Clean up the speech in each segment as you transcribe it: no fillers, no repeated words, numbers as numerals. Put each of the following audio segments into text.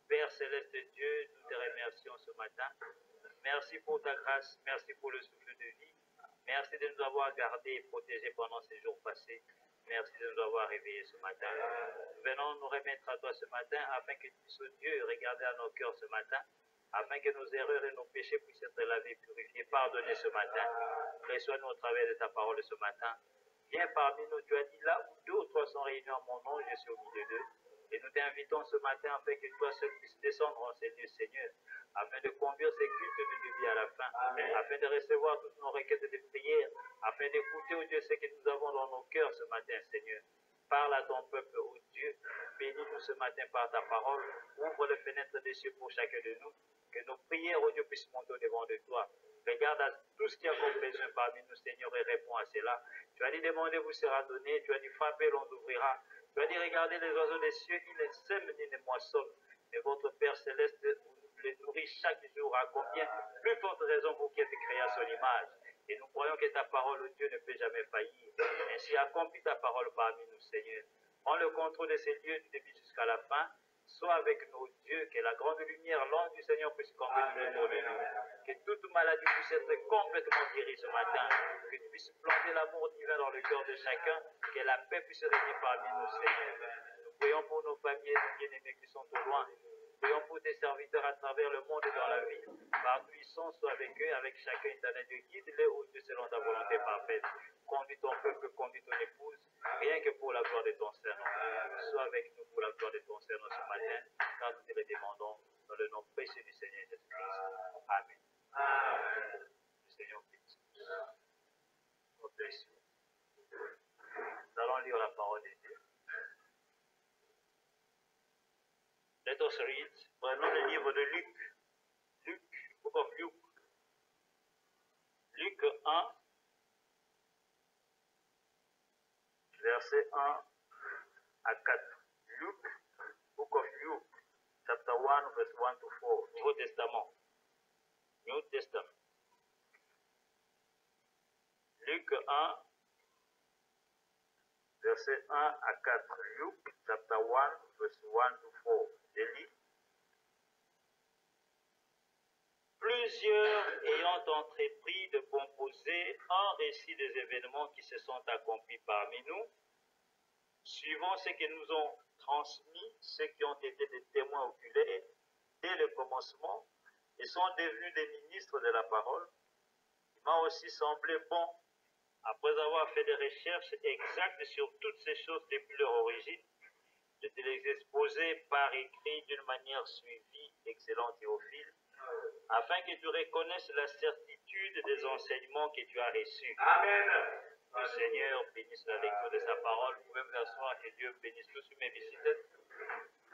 Père céleste Dieu, nous te remercions ce matin. Merci pour ta grâce, merci pour le souffle de vie. Merci de nous avoir gardés et protégés pendant ces jours passés. Merci de nous avoir réveillés ce matin. Nous venons nous remettre à toi ce matin afin que tu puisses, Dieu, regarder à nos cœurs ce matin, afin que nos erreurs et nos péchés puissent être lavés, purifiés, pardonnés ce matin. Reçois-nous au travers de ta parole ce matin. Viens parmi nous, tu as dit là où 2 ou 3 sont réunis en mon nom, je suis au milieu d'eux. Et nous t'invitons ce matin afin que toi seul puisses descendre en ces lieux, Seigneur, afin de conduire ces cultes de début à la fin, afin de recevoir toutes nos requêtes de prière, afin d'écouter, oh Dieu, ce que nous avons dans nos cœurs ce matin, Seigneur. Parle à ton peuple, oh Dieu, bénis-nous ce matin par ta parole, ouvre les fenêtres des cieux pour chacun de nous, que nos prières, oh Dieu, puissent monter au-devant de toi. Regarde à tout ce qu'il y a comme besoin parmi nous, Seigneur, et réponds à cela. Tu as dit, demandez, vous sera donné. Tu as dit, frappez, l'on ouvrira. Tu as dit, regardez les oiseaux des cieux, ils ne sèment ni ne moissonnent. Mais votre Père céleste les nourrit chaque jour. À combien plus forte raison vous qui êtes créés à son image. Et nous croyons que ta parole, oh Dieu, ne peut jamais faillir. Ainsi, accomplis ta parole parmi nous, Seigneur. Prends le contrôle de ces lieux du début jusqu'à la fin. Sois avec nos dieux, que la grande lumière, l'ange du Seigneur puisse convenir autour de nous. Que toute maladie puisse être complètement guérie ce matin. Que tu puisses planter l'amour divin dans le cœur de chacun. Que la paix puisse régner parmi nous, Seigneur. Nous prions pour nos familles et nos bien-aimés qui sont au loin. Nous prions pour tes serviteurs à travers le monde et dans la vie. Partout ils sont, sois avec eux, avec chacun éternel Dieu. Guide-les, ô Dieu, selon ta volonté parfaite. Conduis ton peuple, conduis ton épouse, rien que pour la gloire de ton Saint-Nom. Sois avec nous pour la gloire de ton Saint-Nom ce matin, car nous te le demandons dans le nom précieux du Seigneur Jésus-Christ. Amen. Amen. Le Seigneur bénisse. Nous bénissons. Nous allons lire la parole de Dieu. Let us read. Prenons le livre de Luc. Luc, book of Luke. Luc 1, verset 1 à 4. Luke, book of Luke, chapter 1, verse 1 to 4. Nouveau Testament. New Testament. Luc 1, verset 1 à 4. Luke, chapter 1, verse 1 to 4. Je lis. Plusieurs ayant entrepris de composer un récit des événements qui se sont accomplis parmi nous, suivant ce que nous ont transmis, ceux qui ont été des témoins oculaires dès le commencement et sont devenus des ministres de la parole, il m'a aussi semblé bon, après avoir fait des recherches exactes sur toutes ces choses depuis leur origine, de te les exposer par écrit d'une manière suivie, excellent Théophile, afin que tu reconnaisses la certitude des enseignements que tu as reçus. Amen. Le Seigneur bénisse la lecture de sa parole. Vous pouvez vous asseoir, que Dieu bénisse tous mes visites.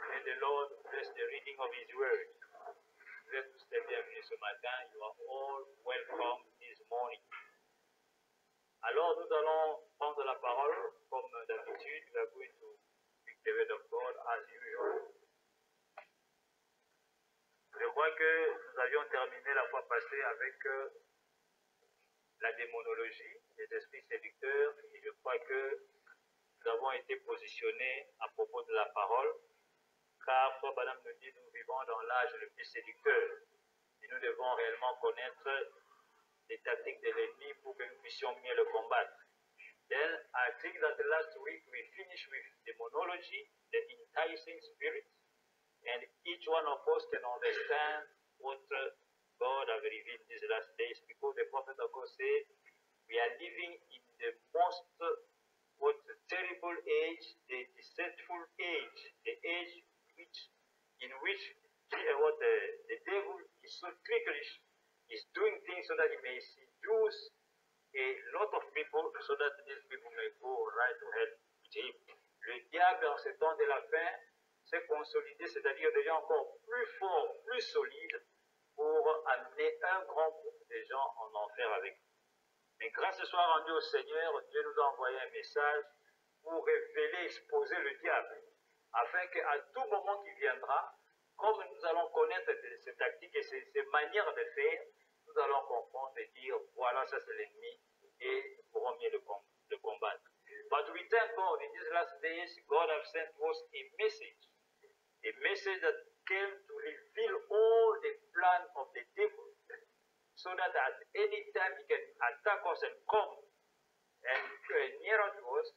May the Lord bless the reading of His word. Vous êtes tous les bienvenus ce matin. You are all welcome this morning. Alors nous allons prendre la parole comme d'habitude. We are going to speak the word of God as usual. Je crois que nous avions terminé la fois passée avec la démonologie, les esprits séducteurs, et je crois que nous avons été positionnés à propos de la parole, car Frère Madame nous dit nous vivons dans l'âge le plus séducteur, et nous devons réellement connaître les tactiques de l'ennemi pour que nous puissions mieux le combattre. Then I think that last week we finished with demonology, the enticing spirit. And each one of us can understand what God has revealed these last days, because the prophet of God said we are living in the most terrible age, the deceitful age, the age in which the devil is so trickish, is doing things so that he may seduce a lot of people, so that these people may go right to hell with him. Le diable, en ce temps de la fin, s'est consolidé, c'est-à-dire devient encore plus fort, plus solide, pour amener un grand groupe de gens en enfer avec nous. Mais grâce soit rendue au Seigneur, Dieu nous a envoyé un message pour révéler, exposer le diable, afin qu'à tout moment qui viendra, comme nous allons connaître ces tactiques et ces manières de faire, nous allons comprendre et dire, voilà, ça c'est l'ennemi, et nous pourrons mieux le combattre. But we thank God, in these last days, God has sent us a message a message that came to reveal all the plan of the devil, so that at any time he can attack us and come and near to us,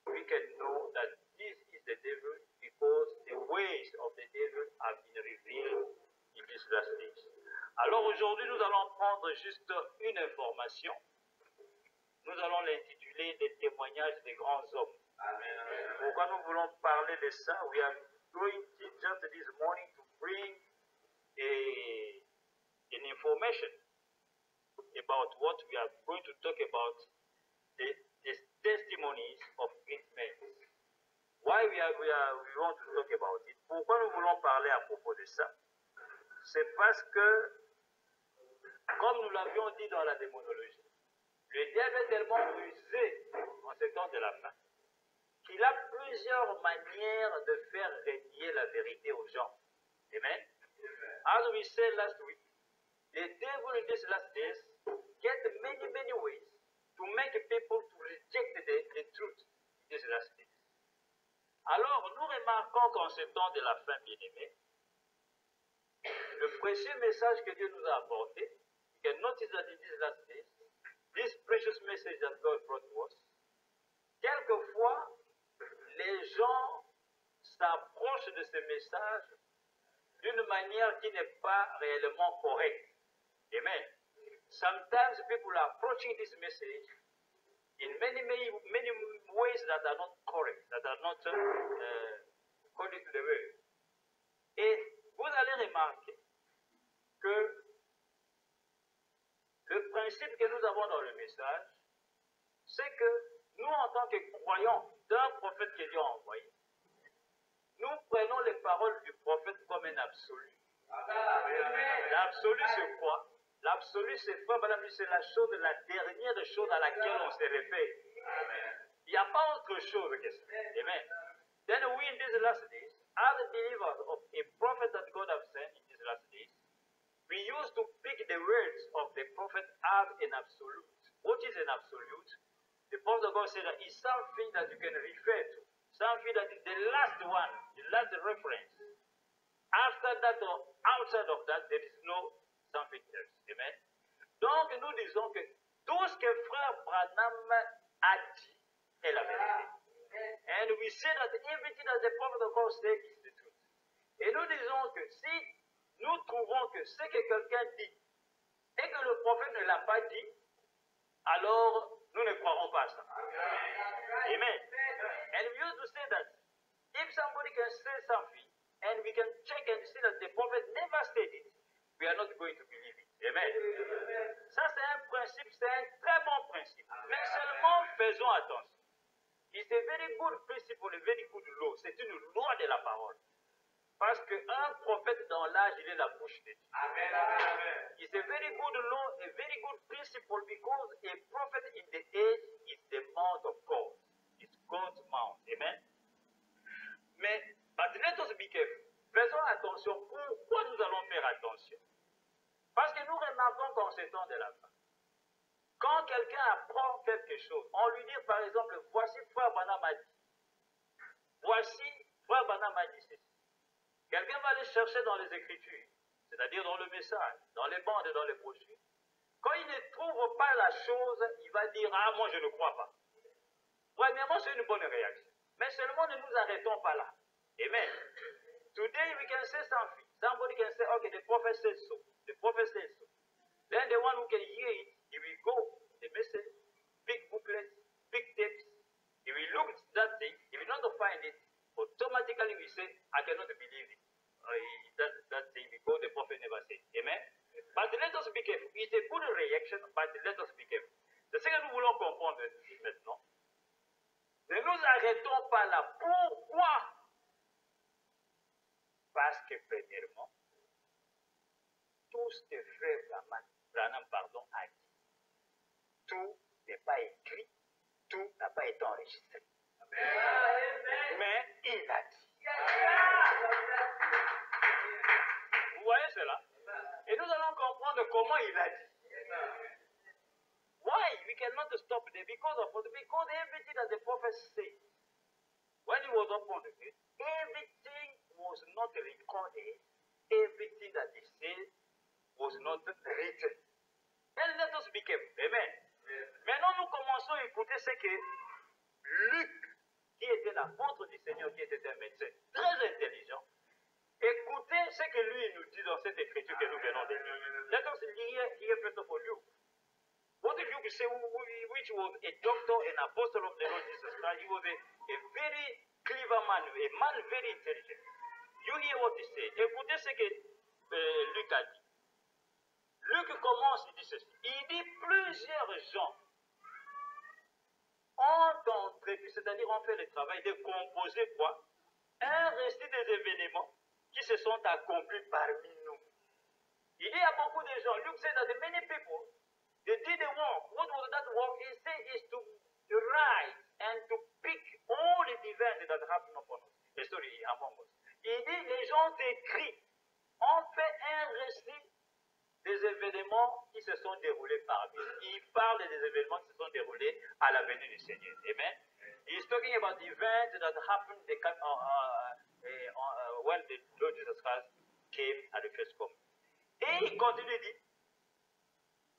we can know that this is the devil, because the ways of the devil have been revealed in these last days. Alors aujourd'hui, nous allons prendre juste une information. Nous allons l'intituler « Les témoignages des grands hommes ». Pourquoi nous voulons parler de ça? We are going just this morning to bring an information about what we are going to talk about, the testimonies of great men. Why we want to talk about it? Pourquoi nous voulons parler à propos de ça? C'est parce que, comme nous l'avions dit dans la démonologie, le diable est tellement rusé en ce temps de la fin qu'il a plusieurs manières de faire régner la vérité aux gens. Amen. As we said last week, the devil in these last days get many ways to make people to reject the truth in these last days. Alors, nous remarquons qu'en ce temps de la fin, bien-aimé, le précieux message que Dieu nous a apporté, you can notice that in these last days, this precious message that God brought to us, quelquefois, les gens s'approchent de ce message d'une manière qui n'est pas réellement correcte. Amen. Sometimes people are approaching this message in many ways that are not correct, that are not according to the word. Et vous allez remarquer que le principe que nous avons dans le message, c'est que nous, en tant que croyants d'un prophète que Dieu a envoyé, nous prenons les paroles du prophète comme un absolu. L'absolu, c'est quoi? L'absolu, c'est quoi, madame? C'est la chose, la dernière chose à laquelle on se réfère. Il n'y a pas autre chose que ça. Amen. Then we, in these last days, as believers of a prophet that God has sent in these last days, we used to pick the words of the prophet as an absolute. What is an absolute? The Apostle God said that it's something that you can refer to, something that is the last one, the last reference. After that or outside of that, there is no something else. Amen. Donc, nous disons que tout ce que frère Branham a dit est la vérité. And we say that everything that the prophet of God said is the truth. Et nous disons que si nous trouvons que ce que quelqu'un dit et que le prophète ne l'a pas dit, alors nous ne croirons pas ça. Amen. And we used to say that if somebody can say something and we can check and see that the prophet never said it, we are not going to believe it. Amen. Ça, c'est un principe, c'est un très bon principe. Mais seulement faisons attention. It's a very good principle, a very good law. C'est une loi de la parole. Parce qu'un prophète dans l'âge, il est la bouche de Dieu. Amen. It's a very good law, a very good principle, because a prophet in the age is the mouth of God. It's God's mouth. Amen. Mais, but let us be careful. Faisons attention. Pourquoi nous allons faire attention? Parce que nous remarquons qu'en ce temps de la fin, quand quelqu'un apprend quelque chose, on lui dit par exemple, voici frère Branham a dit. Voici frère Branham a dit ceci. Quelqu'un va aller chercher dans les Écritures, c'est-à-dire dans le message, dans les bandes et dans les brochures. Quand il ne trouve pas la chose, il va dire, ah, moi je ne crois pas. Premièrement, c'est une bonne réaction. Mais seulement ne nous arrêtons pas là. Amen. Today we can say something. Somebody can say, okay, the prophet says so. The prophet says so. Then the one who can hear it, he will go, the message, big booklet, big tapes. He will look at that thing. He will not find it. Automatically we say, I cannot believe it. That thing because the prophet never said. Amen. But let us be careful. It's a good reaction, but let us be careful. C'est ce que nous voulons comprendre ici maintenant. Ne nous arrêtons pas là. Pourquoi? Parce que premièrement, tout ce que frère Branham a dit, tout n'est pas écrit, tout n'a pas été enregistré. Mais il a dit. Vous voyez cela? Et nous allons comprendre comment il a dit. Why? We cannot stop there because everything that the prophet said, when he was upon the earth, everything was not recorded, everything that he said was not written. And let us be careful. Amen. Maintenant, nous commençons à écouter ce que Luc, qui était l'apôtre du Seigneur, qui était un médecin très intelligent, écoutez ce que lui nous dit dans cette écriture que nous venons de lire. Let us hear first of all Luke. What did Luke say, which was a doctor, an apostle of the Lord Jesus Christ? He was a very clever man, a man very intelligent. You hear what he said. Écoutez ce que Luc a dit. Luc commence, il dit ceci. Il dit plusieurs gens ont entrepris, c'est-à-dire ont fait le travail de composer quoi? Un récit des événements qui se sont accomplis parmi nous. Il y a beaucoup de gens. Luke said that many people, they did the work. What was that work? He said is to write and to pick all the events that happened upon us. Sorry, among us. Il dit les gens écrits ont fait un récit des événements qui se sont déroulés parmi eux. Il parle des événements qui se sont déroulés à la venue du Seigneur. Amen. He's talking about the events that happened when the Lord Jesus Christ came at the first coming. Et il continue de dire,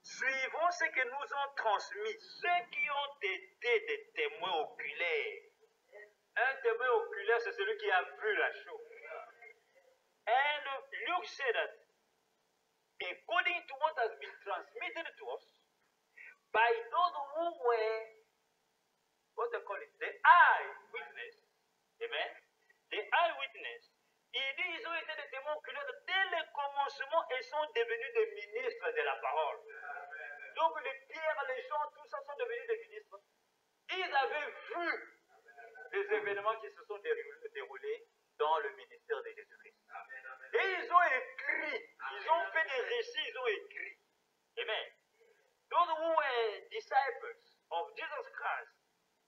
suivons ce que nous ont transmis ceux qui ont été des témoins oculaires. Un témoin oculaire, c'est celui qui a vu la chose. And Luke said that, according to what has been transmitted to us by those who were, what they call it, the eyewitness, amen, the eyewitness, il dit ils ont été des témoins oculaires dès le commencement et sont devenus des ministres de la parole. Donc les Pierre, les gens, tout ça sont devenus des ministres. Ils avaient vu les événements qui se sont déroulés dans le ministère de Jésus-Christ. Et ils ont écrit, ils ont fait des récits, ils ont écrit. Amen. Those who were disciples of Jesus Christ,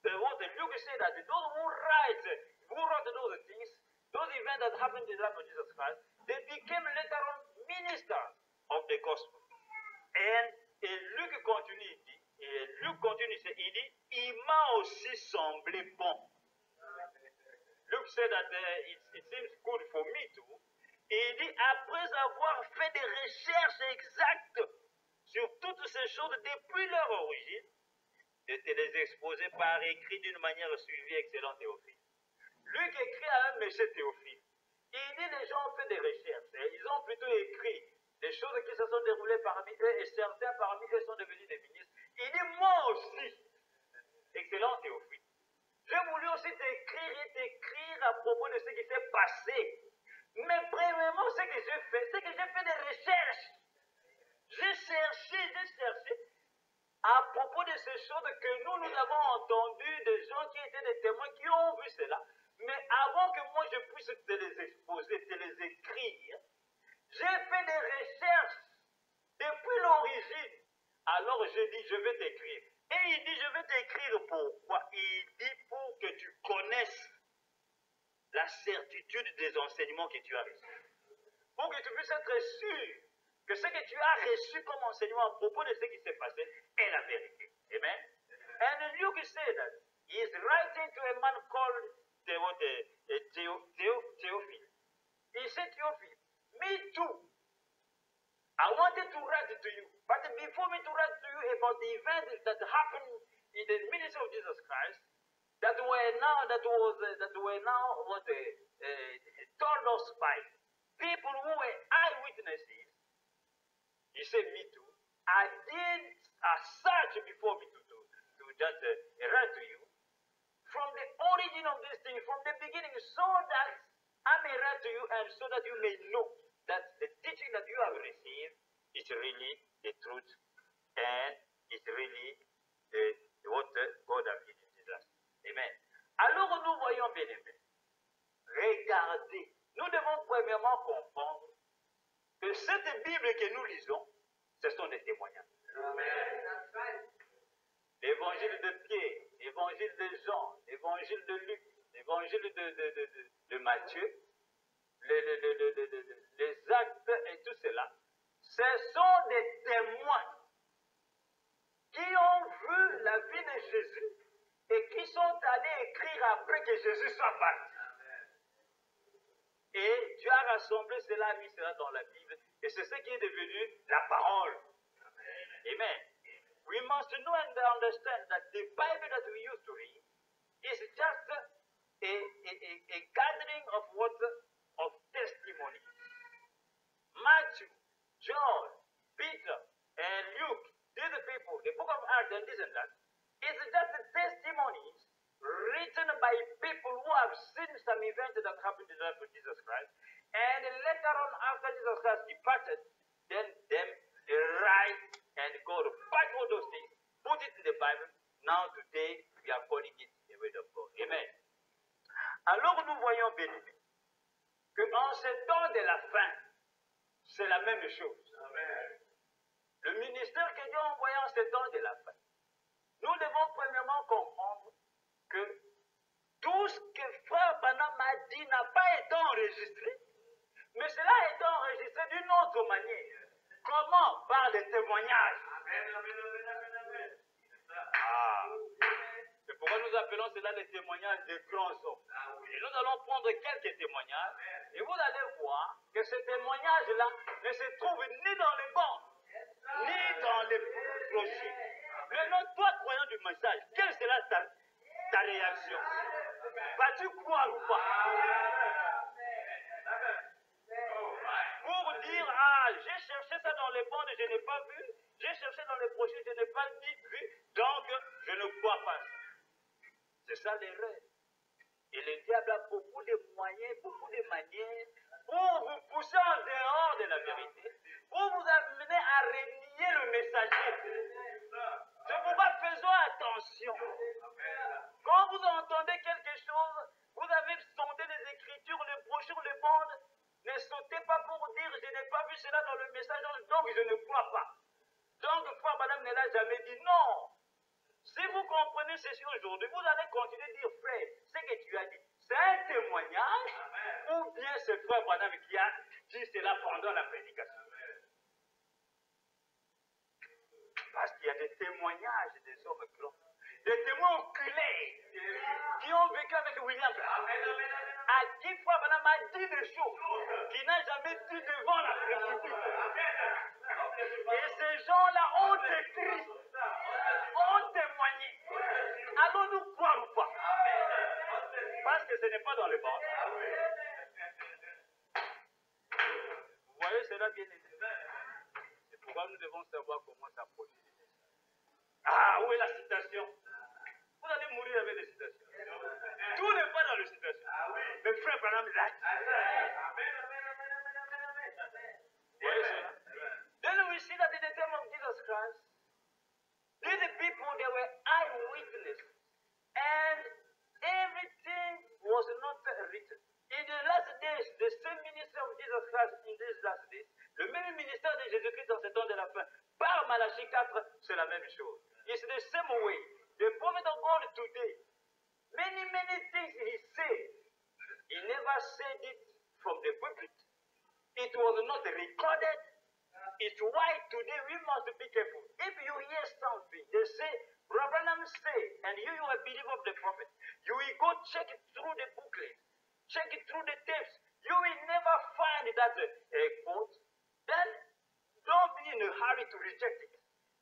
what Luke said that those who wrote those things, those events that happened in the life of Jesus Christ, they became later on ministers of the gospel. Et Luc continue, il dit, il m'a aussi semblé bon. Luke said that it seems good for me too. Et il dit, après avoir fait des recherches exactes sur toutes ces choses depuis leur origine, de te les exposer par écrit d'une manière suivie, excellent Théophile. Luc écrit à un monsieur Théophile. Il dit, les gens ont fait des recherches. Et ils ont plutôt écrit des choses qui se sont déroulées parmi eux et certains parmi eux sont devenus des ministres. Il dit, moi aussi, excellent Théophile, j'ai voulu aussi t'écrire à propos de ce qui s'est passé. Mais premièrement, ce que j'ai fait, c'est que j'ai fait des recherches. J'ai cherché à propos de ces choses que nous avons entendues, des gens qui étaient des témoins qui ont vu cela. Mais avant que moi je puisse te les exposer, te les écrire, j'ai fait des recherches depuis l'origine. Alors j'ai dit, je vais t'écrire. Et il dit, je vais t'écrire pourquoi? Il dit pour que tu connaisses la certitude des enseignements que tu as reçus. Pour que tu puisses être sûr que ce que tu as reçu comme enseignement à propos de ce qui s'est passé est la vérité. Amen. And Luke said that he is writing to a man called Theophile. He said, Theophile, me too. I wanted to write to you, but before me to write to you about the events that happened in the ministry of Jesus Christ, that were now told us by people who were eyewitnesses. He said, me too. I did a search before me to just write to you from the origin of this thing, from the beginning, so that I may write to you and so that you may know that the teaching that you have received is really the truth and is really what God has given Jesus. Amen. Alors nous voyons, bien aimés, regardez, nous devons premièrement comprendre que cette Bible que nous lisons, ce sont des témoignages. Amen. L'évangile de Pierre, l'évangile de Jean, l'évangile de Luc, l'évangile de Matthieu, les actes et tout cela, ce sont des témoins qui ont vu la vie de Jésus et qui sont allés écrire après que Jésus soit parti. Et rassemblé cela, a mis cela dans la Bible, et c'est ce qui est devenu la parole. Amen. We must know and understand that the Bible that we used to read is just a gathering of what? Of testimonies. Matthew, John, Peter, and Luke, these people, the book of Acts and this and that, is just testimonies written by people who have seen some events that happened in the life of Jesus Christ, and later on, after Jesus Christ departed, then they write and go to find all those things, put it in the Bible. Now today, we are calling it the Word of God. Amen. Alors nous voyons, bien-aimés, qu'en ce temps de la fin, c'est la même chose. Amen. Le ministère que Dieu a envoyé en ce temps de la fin, nous devons premièrement comprendre que tout ce que Frère Branham a dit n'a pas été enregistré, mais cela a été enregistré d'une autre manière. Comment? Par des témoignages. Ah. C'est pourquoi nous appelons cela les témoignages des grands hommes. Et nous allons prendre quelques témoignages et vous allez voir que ces témoignages-là ne se trouvent ni dans les bancs, ni dans les brochures. Maintenant, toi, croyant du message, quelle sera ta réaction? Vas-tu croire ou pas? Pour dire, ah, j'ai cherché ça dans les bandes et je n'ai pas vu, j'ai cherché dans les brochures, je n'ai pas vu, donc je ne crois pas. C'est ça l'erreur. Et le diable a beaucoup de moyens, beaucoup de manières pour vous pousser en dehors de la vérité, pour vous amener à renier le messager. C'est pourquoi faisons attention. Quand vous entendez quelque chose, vous avez sondé les Écritures, les brochures, les bandes, ne sautez pas pour dire je n'ai pas vu cela dans le message, donc je ne crois pas. Donc, Frère Madame ne l'a jamais dit. Non. Si vous comprenez ceci aujourd'hui, vous allez continuer de dire, frère, ce que tu as dit, c'est un témoignage, ou bien c'est Frère Branham qui a dit cela pendant la prédication. Parce qu'il y a des témoignages des hommes grands, des témoins oculaires, qui ont vécu avec William Branham, à qui Frère Branham a dit des choses qu'il n'a jamais dit devant la République. Et ces gens-là ont écrit, ont témoigné. Allons-nous croire ou pas? Parce que ce n'est pas dans le banc. Vous voyez cela bien évidemment. C'est pourquoi nous devons savoir comment s'approcher. Ah, où est la citation? Vous allez mourir avec les citations. Tout n'est pas dans les citations. Mais Frère Branham l'a dit. Vous voyez cela? Then we see that in the time of Jesus Christ, these people, they were eyewitnesses. And everything was not written. In the last days, the same ministry of Jesus Christ in these last days, le même ministère de Jésus-Christ dans ce temps de la fin, par Malachie 4, c'est la même chose. It's the same way. The prophet of God today, many things he said, he never said it from the pulpit. It was not recorded. It's why today we must be careful. If you hear something, they say, Branham say, and you are a believer of the prophet, you will go check it through the booklet, check it through the tapes. You will never find that quote. Then don't be in a hurry to reject it.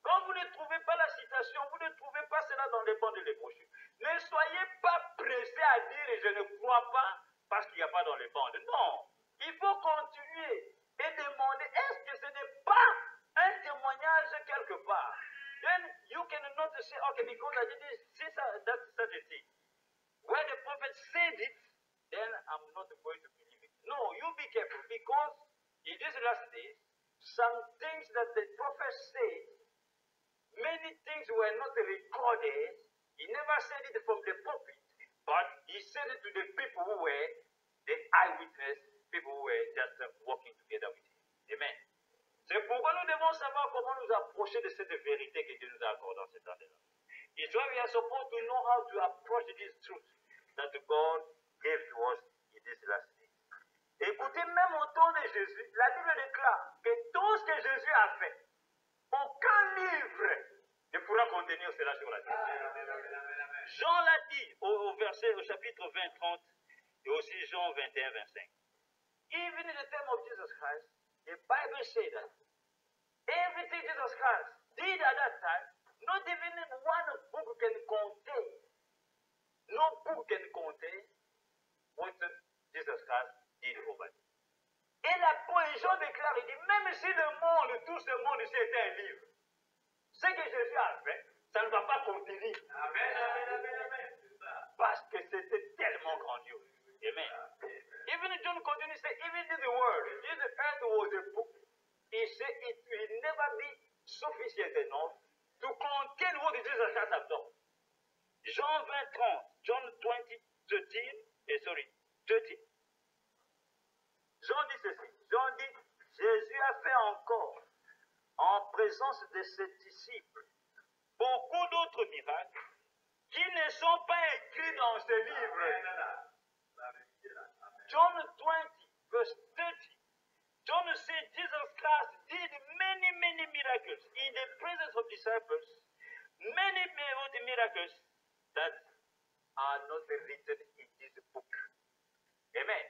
Quand vous ne trouvez pas la citation, vous ne trouvez pas cela dans les bandes et les brochures. Ne soyez pas pressés à dire je ne crois pas parce qu'il n'y a pas dans les bandes. Non, il faut continuer et demander est-ce que ce n'est pas un témoignage quelque part. Then you cannot say, okay, because I didn't see that's such a thing. When the prophet said it, then I'm not going to believe it. No, you be careful because in these last days, some things that the prophet said, many things were not recorded. He never said it from the pulpit, but he said it to the people who were the eyewitness, people who were just walking together with him. Amen. C'est pourquoi nous devons savoir comment nous approcher de cette vérité que Dieu nous a accordée dans cette année-là. It's why we are supposed to know how to approach this truth that God gave to us in this last day. Écoutez, même au temps de Jésus, la Bible déclare que tout ce que Jésus a fait, aucun livre ne pourra contenir cela sur la terre. Jean l'a dit au chapitre 20, 30 et aussi Jean 21, 25. even in the time of Jesus Christ, the Bible says that everything Jesus Christ did at that time, not even one book can contain, no book can contain what Jesus Christ did over there. Et la Jean déclare, il dit, même si le monde, tout ce monde, c'était un livre, ce que Jésus a fait, ça ne va pas contenir. Amen, amen, amen, amen. Parce que c'était tellement grandiose. Amen. Even John continues to say, even in the world, if the earth was a book, he said it will never be sufficient enough to contain what Jesus has done. Jean 20, 30, John 20, 13. Jean dit ceci. Jean dit, Jésus a fait encore, en présence de ses disciples, beaucoup d'autres miracles qui ne sont pas écrits dans ce livre. John 20, verse 30. John said Jesus Christ did many miracles in the presence of disciples, many miracles that are not written in this book. Amen.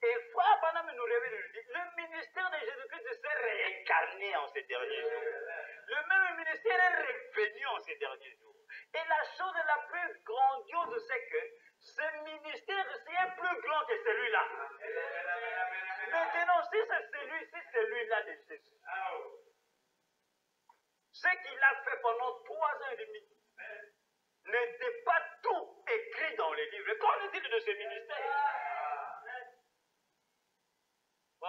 Et Frère Abraham nous révèle, le ministère de Jésus-Christ s'est réincarné en ces derniers jours. Le même ministère est revenu en ces derniers jours. Et la chose la plus grandiose, c'est que ce ministère est plus grand que celui-là. Maintenant, si c'est celui-là de Jésus, ce qu'il a fait pendant 3 ans et demi n'était pas tout écrit dans les livres. Qu'en est-il de ce ministère?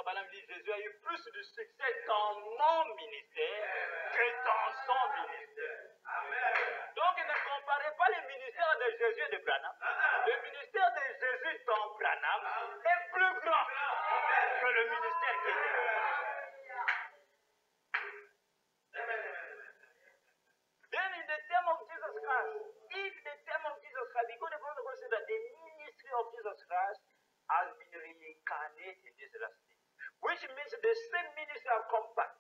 Madame dit, Jésus a eu plus de succès dans mon ministère que dans son ministère. Donc, ne comparez pas le ministère de Jésus et de Branham. Le ministère de Jésus dans Branham est plus grand que le ministère qui est là. Then in the time of Jesus Christ, if the time of Jesus Christ, because the Bible says that the ministry of Jesus Christ has been reincarnated in this last day, which means the same ministry have come back.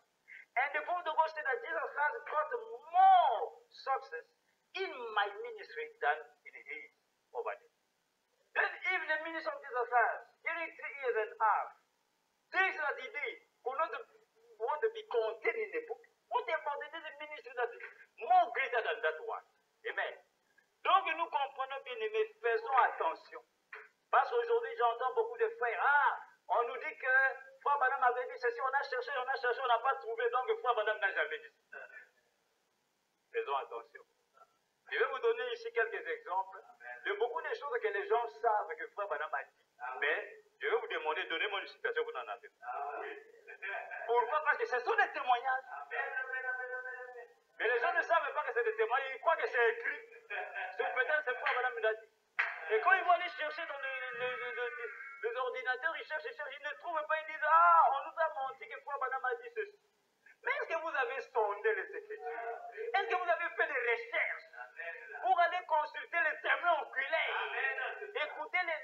And the Bible says that Jesus has got more success in my ministry than in his over there. Then if the ministry of Jesus Christ, during 3 years and a half, things that he did could not want to be contained in the book, what about the ministry that is more greater than that one? Amen. Donc nous comprenons bien, mais faisons attention. Parce qu'aujourd'hui, j'entends beaucoup de frères, on nous dit que Frère Branham avait dit ceci, on a cherché, on n'a pas trouvé, donc Frère Branham n'a jamais dit ça. Faisons attention. Je vais vous donner ici quelques exemples de beaucoup de choses que les gens savent que Frère Branham a dit. Mais je vais vous demander, donnez-moi une citation que vous en avez. Pourquoi? Parce que ce sont des témoignages. Mais les gens ne savent pas que c'est des témoignages, ils croient que c'est écrit. Peut-être c'est Frère Branham qui l'a dit. Et quand ils vont aller chercher dans les ordinateurs, ils cherchent, ils ne trouvent pas, ils disent, on nous a menti que Frère Branham a dit ceci. Mais est-ce que vous avez sondé les Écritures? Est-ce que vous avez fait des recherches pour aller consulter les témoins oculaires, écouter les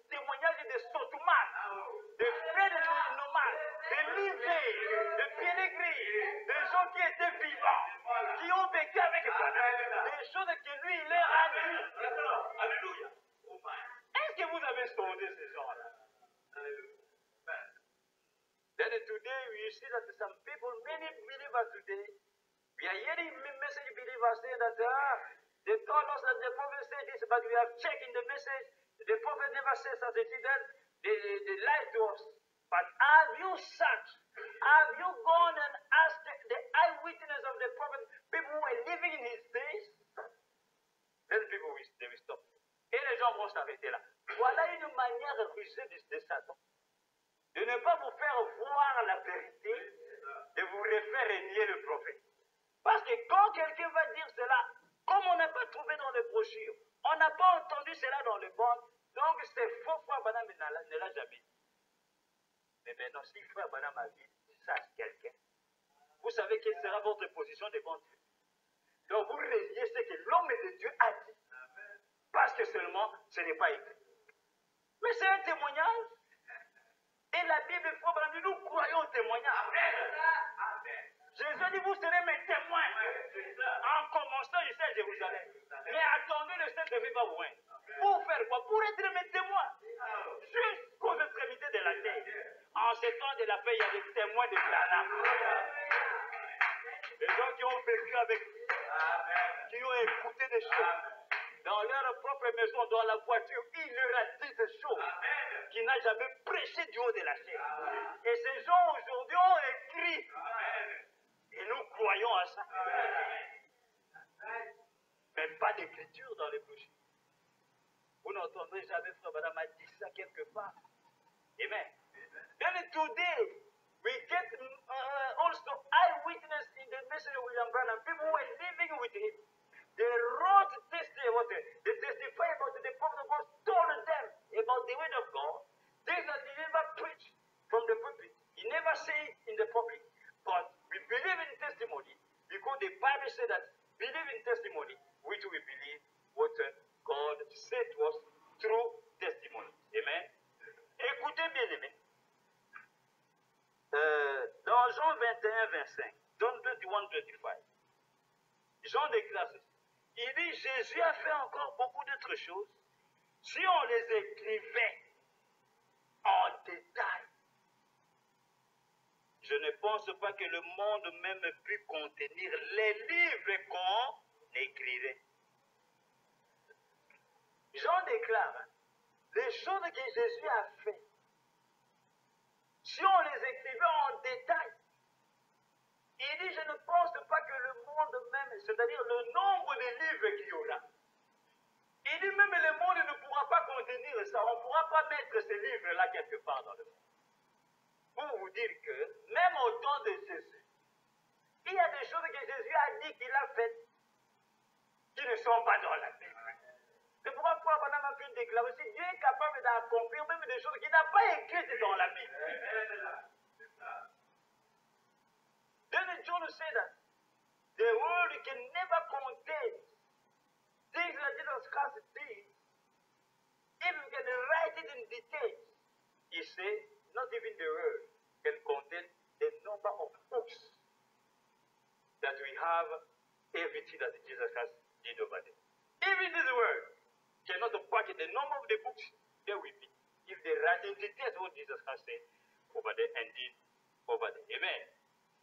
témoignages de Sotuman, de frères de Noman, de Livé, de Pierre-Gris, des gens qui étaient vivants, qui ont vécu avec Branham, des choses que lui, il leur a dit. Alléluia. Est-ce que vous avez sondé ces gens-là? Then today we see that some people, many believers today, we are hearing message believers saying that they told us that the prophet said this, but we have checked in the message, the prophet never says that they did that, they lied to us. But have you searched? Have you gone and asked the eyewitness of the prophet, people who were living in his days? Then people they will stop. Et les gens vont s'arrêter là. Voilà une manière rusée de Satan. De ne pas vous faire voir la vérité, de vous refaire nier le prophète. Parce que quand quelqu'un va dire cela, comme on n'a pas trouvé dans les brochures, on n'a pas entendu cela dans le banc, donc c'est faux, Frère Branham ne l'a jamais dit. Mais maintenant, si Frère Branham a dit ça à quelqu'un, vous savez quelle sera votre position devant Dieu. Donc vous reniez ce que l'homme de Dieu a dit. Parce que seulement, ce n'est pas écrit. Mais c'est un témoignage. Et la Bible, Frère Branham dit, nous croyons au témoignage. Amen. Jésus a dit, vous serez mes témoins. En commençant ici à Jérusalem. Mais attendez le Saint-Esprit va vous joindre. Pour faire quoi? Pour être mes témoins. Jusqu'aux extrémités de la terre. l'a fait, il y a des témoins de Branham. Les gens qui ont vécu avec lui, qui ont écouté des choses. Dans leur propre maison, dans la voiture, il leur a dit des choses qu'il n'a jamais prêché du haut de la chair. Et ces gens aujourd'hui ont écrit. Et nous croyons à ça. Mais pas d'écriture dans les brochures. Vous n'entendrez jamais Frère Branham a dit ça quelque part. Amen. Then today, we get also eyewitness in the message of William Branham. People who were living with him. They wrote testimony. They testify about the prophet of God told them about the word of God. Things that he never preached from the pulpit. He never said in the public. But we believe in testimony because the Bible said that believe in testimony, which we believe what God said to us through testimony. Amen. Écoutez bien aimé. Dans Jean 21, 25, John 21, 25, Jean déclare ceci. Il dit, Jésus a fait encore beaucoup d'autres choses. Si on les écrivait en détail, je ne pense pas que le monde même pu contenir les livres qu'on écrirait. Jean déclare, les choses que Jésus a fait, si on les écrivait en détail, il dit, je ne pense pas que le monde même, c'est-à-dire le nombre de livres qu'il y aura, il dit même le monde ne pourra pas contenir ça, on ne pourra pas mettre ces livres-là quelque part dans le monde. Pour vous dire que, même au temps de Jésus, il y a des choses que Jésus a dit qu'il a faites, qui ne sont pas dans la Bible. C'est pourquoi Frère Branham a pu déclarer, si Dieu est capable d'accomplir même des choses qu'il n'a pas écrites dans la Bible. Then John said that the world can never contain things that Jesus Christ did. If you can write it in detail, he said, not even the world can contain the number of books that we have, everything that Jesus Christ did over there. Even this world cannot pack the number of the books there will be if they write in detail what Jesus Christ said over there and did over there. Amen.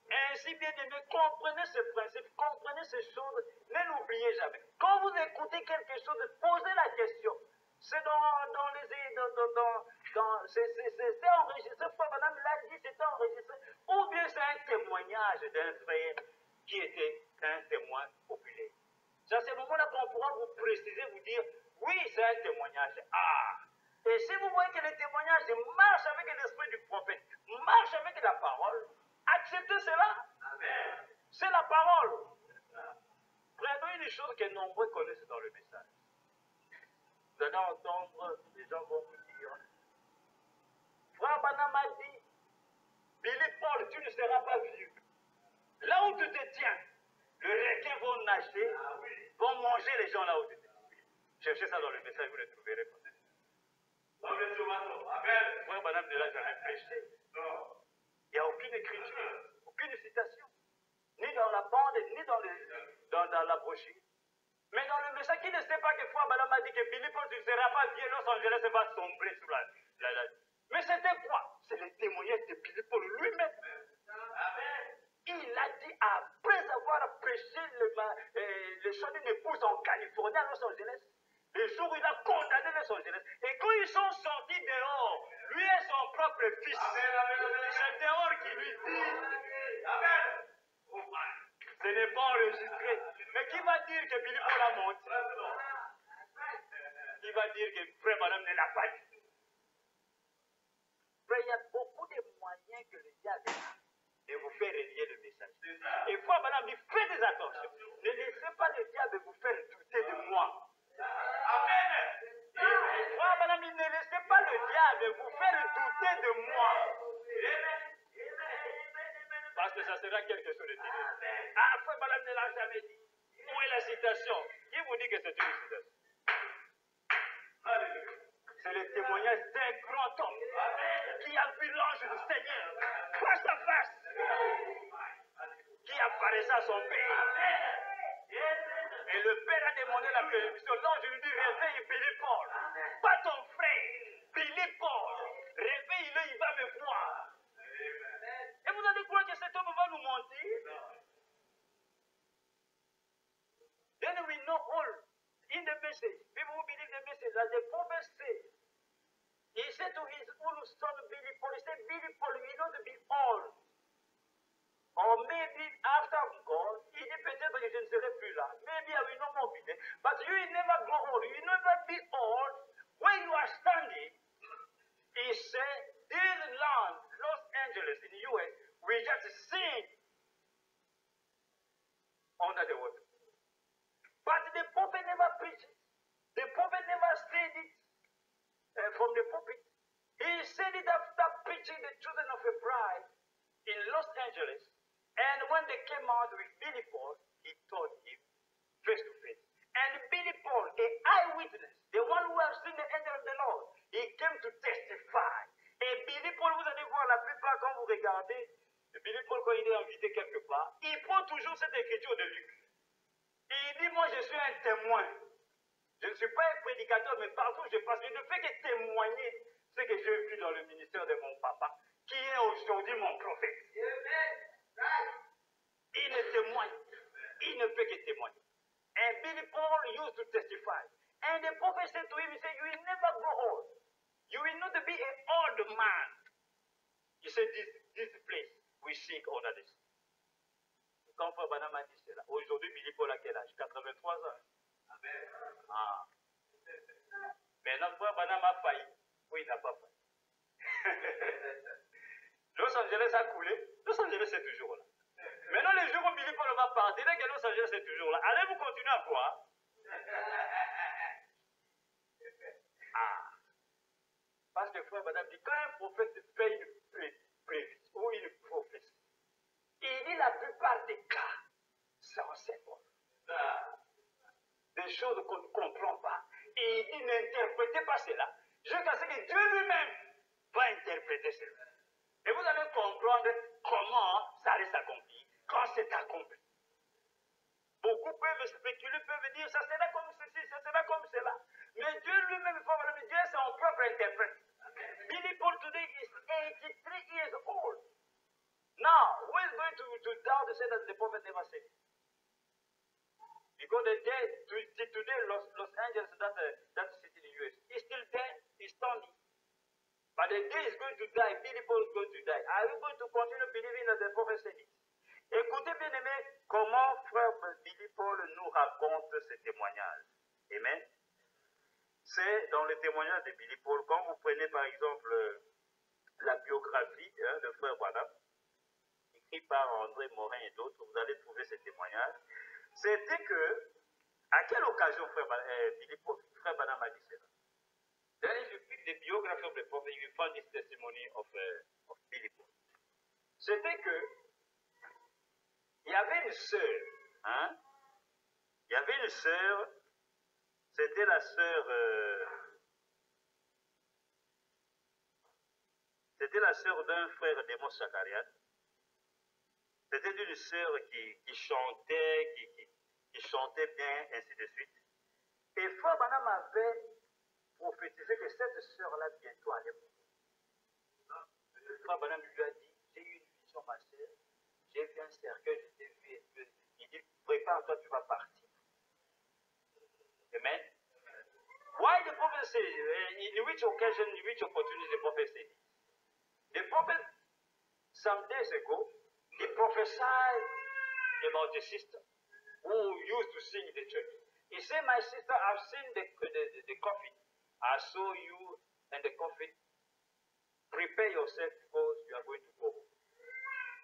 Ainsi, bien aimé, comprenez ce principe, comprenez ces choses, ne l'oubliez jamais. Quand vous écoutez quelque chose, posez la question. C'est c'est enregistré, Frère Branham l'a dit, c'est enregistré. Ou bien c'est un témoignage d'un frère qui était un témoin populaire. C'est à ce moment-là qu'on pourra vous préciser, vous dire, oui, c'est un témoignage. Ah! Et si vous voyez que le témoignage marche avec l'esprit du prophète, marche avec la parole, acceptez cela. Amen. C'est la parole. Prenons une chose que nombreux connaissent dans le message. Vous allez entendre, les gens vont vous dire, Frère Branham a dit, Billy Paul, tu ne seras pas vieux. Là où tu te tiens, les requins vont nager, vont manger les gens là où tu te tiens. Cherchez ça dans le message, vous le trouverez peut-être. Frère Branham ne l'a jamais prêché. Il n'y a aucune écriture, aucune citation, ni dans la bande, ni dans la brochure. Mais dans le message, qui ne sait pas que Frère Branham a dit que Billy Paul, tu ne seras pas vieux, Los Angeles va sombrer sous la. Mais c'était quoi? C'est le témoignage de Billy Paul lui-même. Il a dit, après avoir prêché le chant d'une épouse en Californie, à Los Angeles, le jour où il a condamné Los Angeles, et quand ils sont sortis dehors, lui et son propre fils, c'est dehors qui lui dit, ce n'est pas enregistré. Mais qui va dire que Billy Paul a menti? Qui va dire que Frère Branham ne l'a pas dit? Frère, il y a beaucoup de moyens que le diable a de vous faire relier le message. Et Frère Branham dit, faites attention. Ne laissez pas le diable vous faire douter de moi. Amen. Frère Branham dit, ne laissez pas le diable vous faire douter de moi. Parce que ça sera quelque chose de terrible. Ah, Frère Branham ne l'a jamais dit. Où est la citation? Qui vous dit que c'est une citation? C'est le témoignage d'un grand homme qui a vu l'ange du Seigneur face à face, qui apparaissait à son père. Et le père a demandé la permission. L'ange lui dit, réveille Billy Paul. Pas ton frère, Billy Paul. Réveille-le, il va me voir. message. People who believe the message, as the prophet said, he said to his own son Billy Paul, he said, Billy Paul, you know to be old. Or maybe after God, il dit peut-être que je ne serai plus là. Maybe I will no more be there. But you will never grow old. You will never be old. When you are standing, he said, this land, Los Angeles in the US, we just sing under the water. But the prophet never preached it. The prophet never said it from the pulpit. He said it after preaching the children of a bride in Los Angeles. And when they came out with Billy Paul, he told him face to face. And Billy Paul, an eyewitness, the one who has seen the angel of the Lord, he came to testify. Et Billy Paul, vous allez voir la plupart quand vous regardez, Billy Paul, quand il est invité quelque part, il prend toujours cette écriture de Luc. Et il dit, moi je suis un témoin. Je ne suis pas un prédicateur, mais partout je passe. Je ne fais que témoigner ce que j'ai vu dans le ministère de mon papa, qui est aujourd'hui mon prophète. Il ne témoigne. Il ne fait que témoigner. And Billy Paul used to testify. And the prophet said to him, he said, you will never grow old. You will not be an old man. He said, this place, we seek under this. Quand Frère Branham a dit cela, aujourd'hui, Billy Paul a quel âge? 83 ans. Amen. Ah. Maintenant, Frère Branham a failli. Oui, il n'a pas failli. Los Angeles a coulé. Los Angeles est toujours là. Maintenant, les jours où Billy Paul va partir, dès que Los Angeles est toujours là, allez-vous continuer à croire? Ah. Parce que Frère Branham dit, quand un prophète fait une prévision ou une prophétie, il dit la plupart des cas, c'est enseignement. Des choses qu'on ne comprend pas. Et il dit, n'interprétez pas cela, jusqu'à ce que Dieu lui-même va interpréter cela. Et vous allez comprendre comment ça allait s'accomplir, quand c'est accompli. Beaucoup peuvent spéculer, peuvent dire, ça sera comme ceci, ça sera comme cela. Mais Dieu lui-même, Dieu est son propre interprète. Billy Paul today is 83 years old. Now, who is going to doubt and say that the prophet never said it? Because the day, today, Los Angeles, that city in the US, is still there, is standing. But the day is going to die, Billy Paul is going to die. Are you going to continue believing that the prophet said it? Écoutez bien aimé, comment frère Billy Paul nous raconte ce témoignage. Amen. C'est dans le témoignage de Billy Paul, quand vous prenez par exemple la biographie de frère Branham, écrit par André Morin et d'autres, vous allez trouver ce témoignage. C'était que, à quelle occasion frère Branham a dit cela? Then if you pick the biography of the prophet, you will find this testimony of Billy Paul. C'était que, il y avait une sœur, hein? Il y avait une sœur, c'était la sœur, d'un frère Demos Sakarian. C'était une sœur qui chantait, qui chantait bien, ainsi de suite. Et Frère Branham avait prophétisé que cette sœur-là bientôt allait mourir. Frère Branham lui a dit, j'ai eu une vision, ma sœur, j'ai vu un cercueil, je t'ai vu, et il dit, prépare-toi, tu vas partir. Amen. Why the prophet says, in which occasion, in which opportunity the prophet said it? The prophet, some days ago, he prophesied about a sister who used to sing in the church. He said, my sister, I've seen the coffin. I saw you and the coffin. Prepare yourself because you are going to go.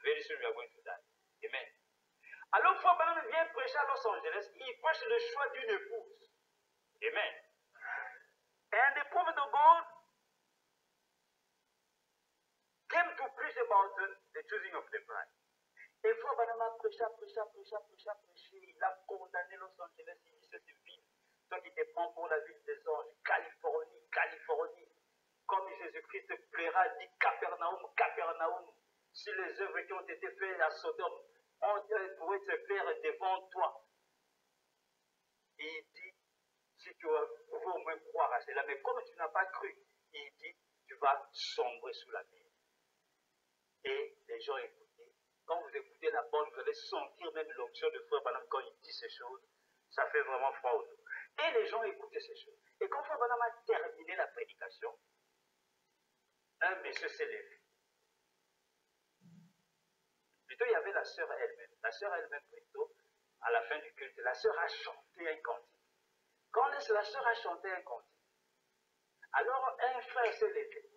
Very soon you are going to die. Amen. Alors, Frère Branham vient prêcher à Los Angeles. Il prêche le choix d'une épouse. Amen. And the prophet of God came to preach about the choosing of the bride. Et Frère Branham a prêché. Il a condamné Los Angeles. Il dit cette ville, toi qui te prends pour la ville des anges, Californie. Comme Jésus-Christ plaira, dit Capernaum. Si les œuvres qui ont été faites à Sodome pourraient se faire devant toi. Et il dit, si tu pouvais au moins croire à cela, mais comme tu n'as pas cru, il dit, tu vas sombrer sous la mer. Et les gens écoutaient. Quand vous écoutez la bonne, vous allez sentir même l'onction de Frère Branham quand il dit ces choses. Ça fait vraiment froid au dos. Et les gens écoutaient ces choses. Et quand Frère Branham a terminé la prédication, un monsieur s'est levé. Plutôt, il y avait la sœur elle-même. La sœur elle-même, plutôt, à la fin du culte, la sœur a chanté un cantique. Quand la sœur a chanté un cantique, alors un frère s'est levé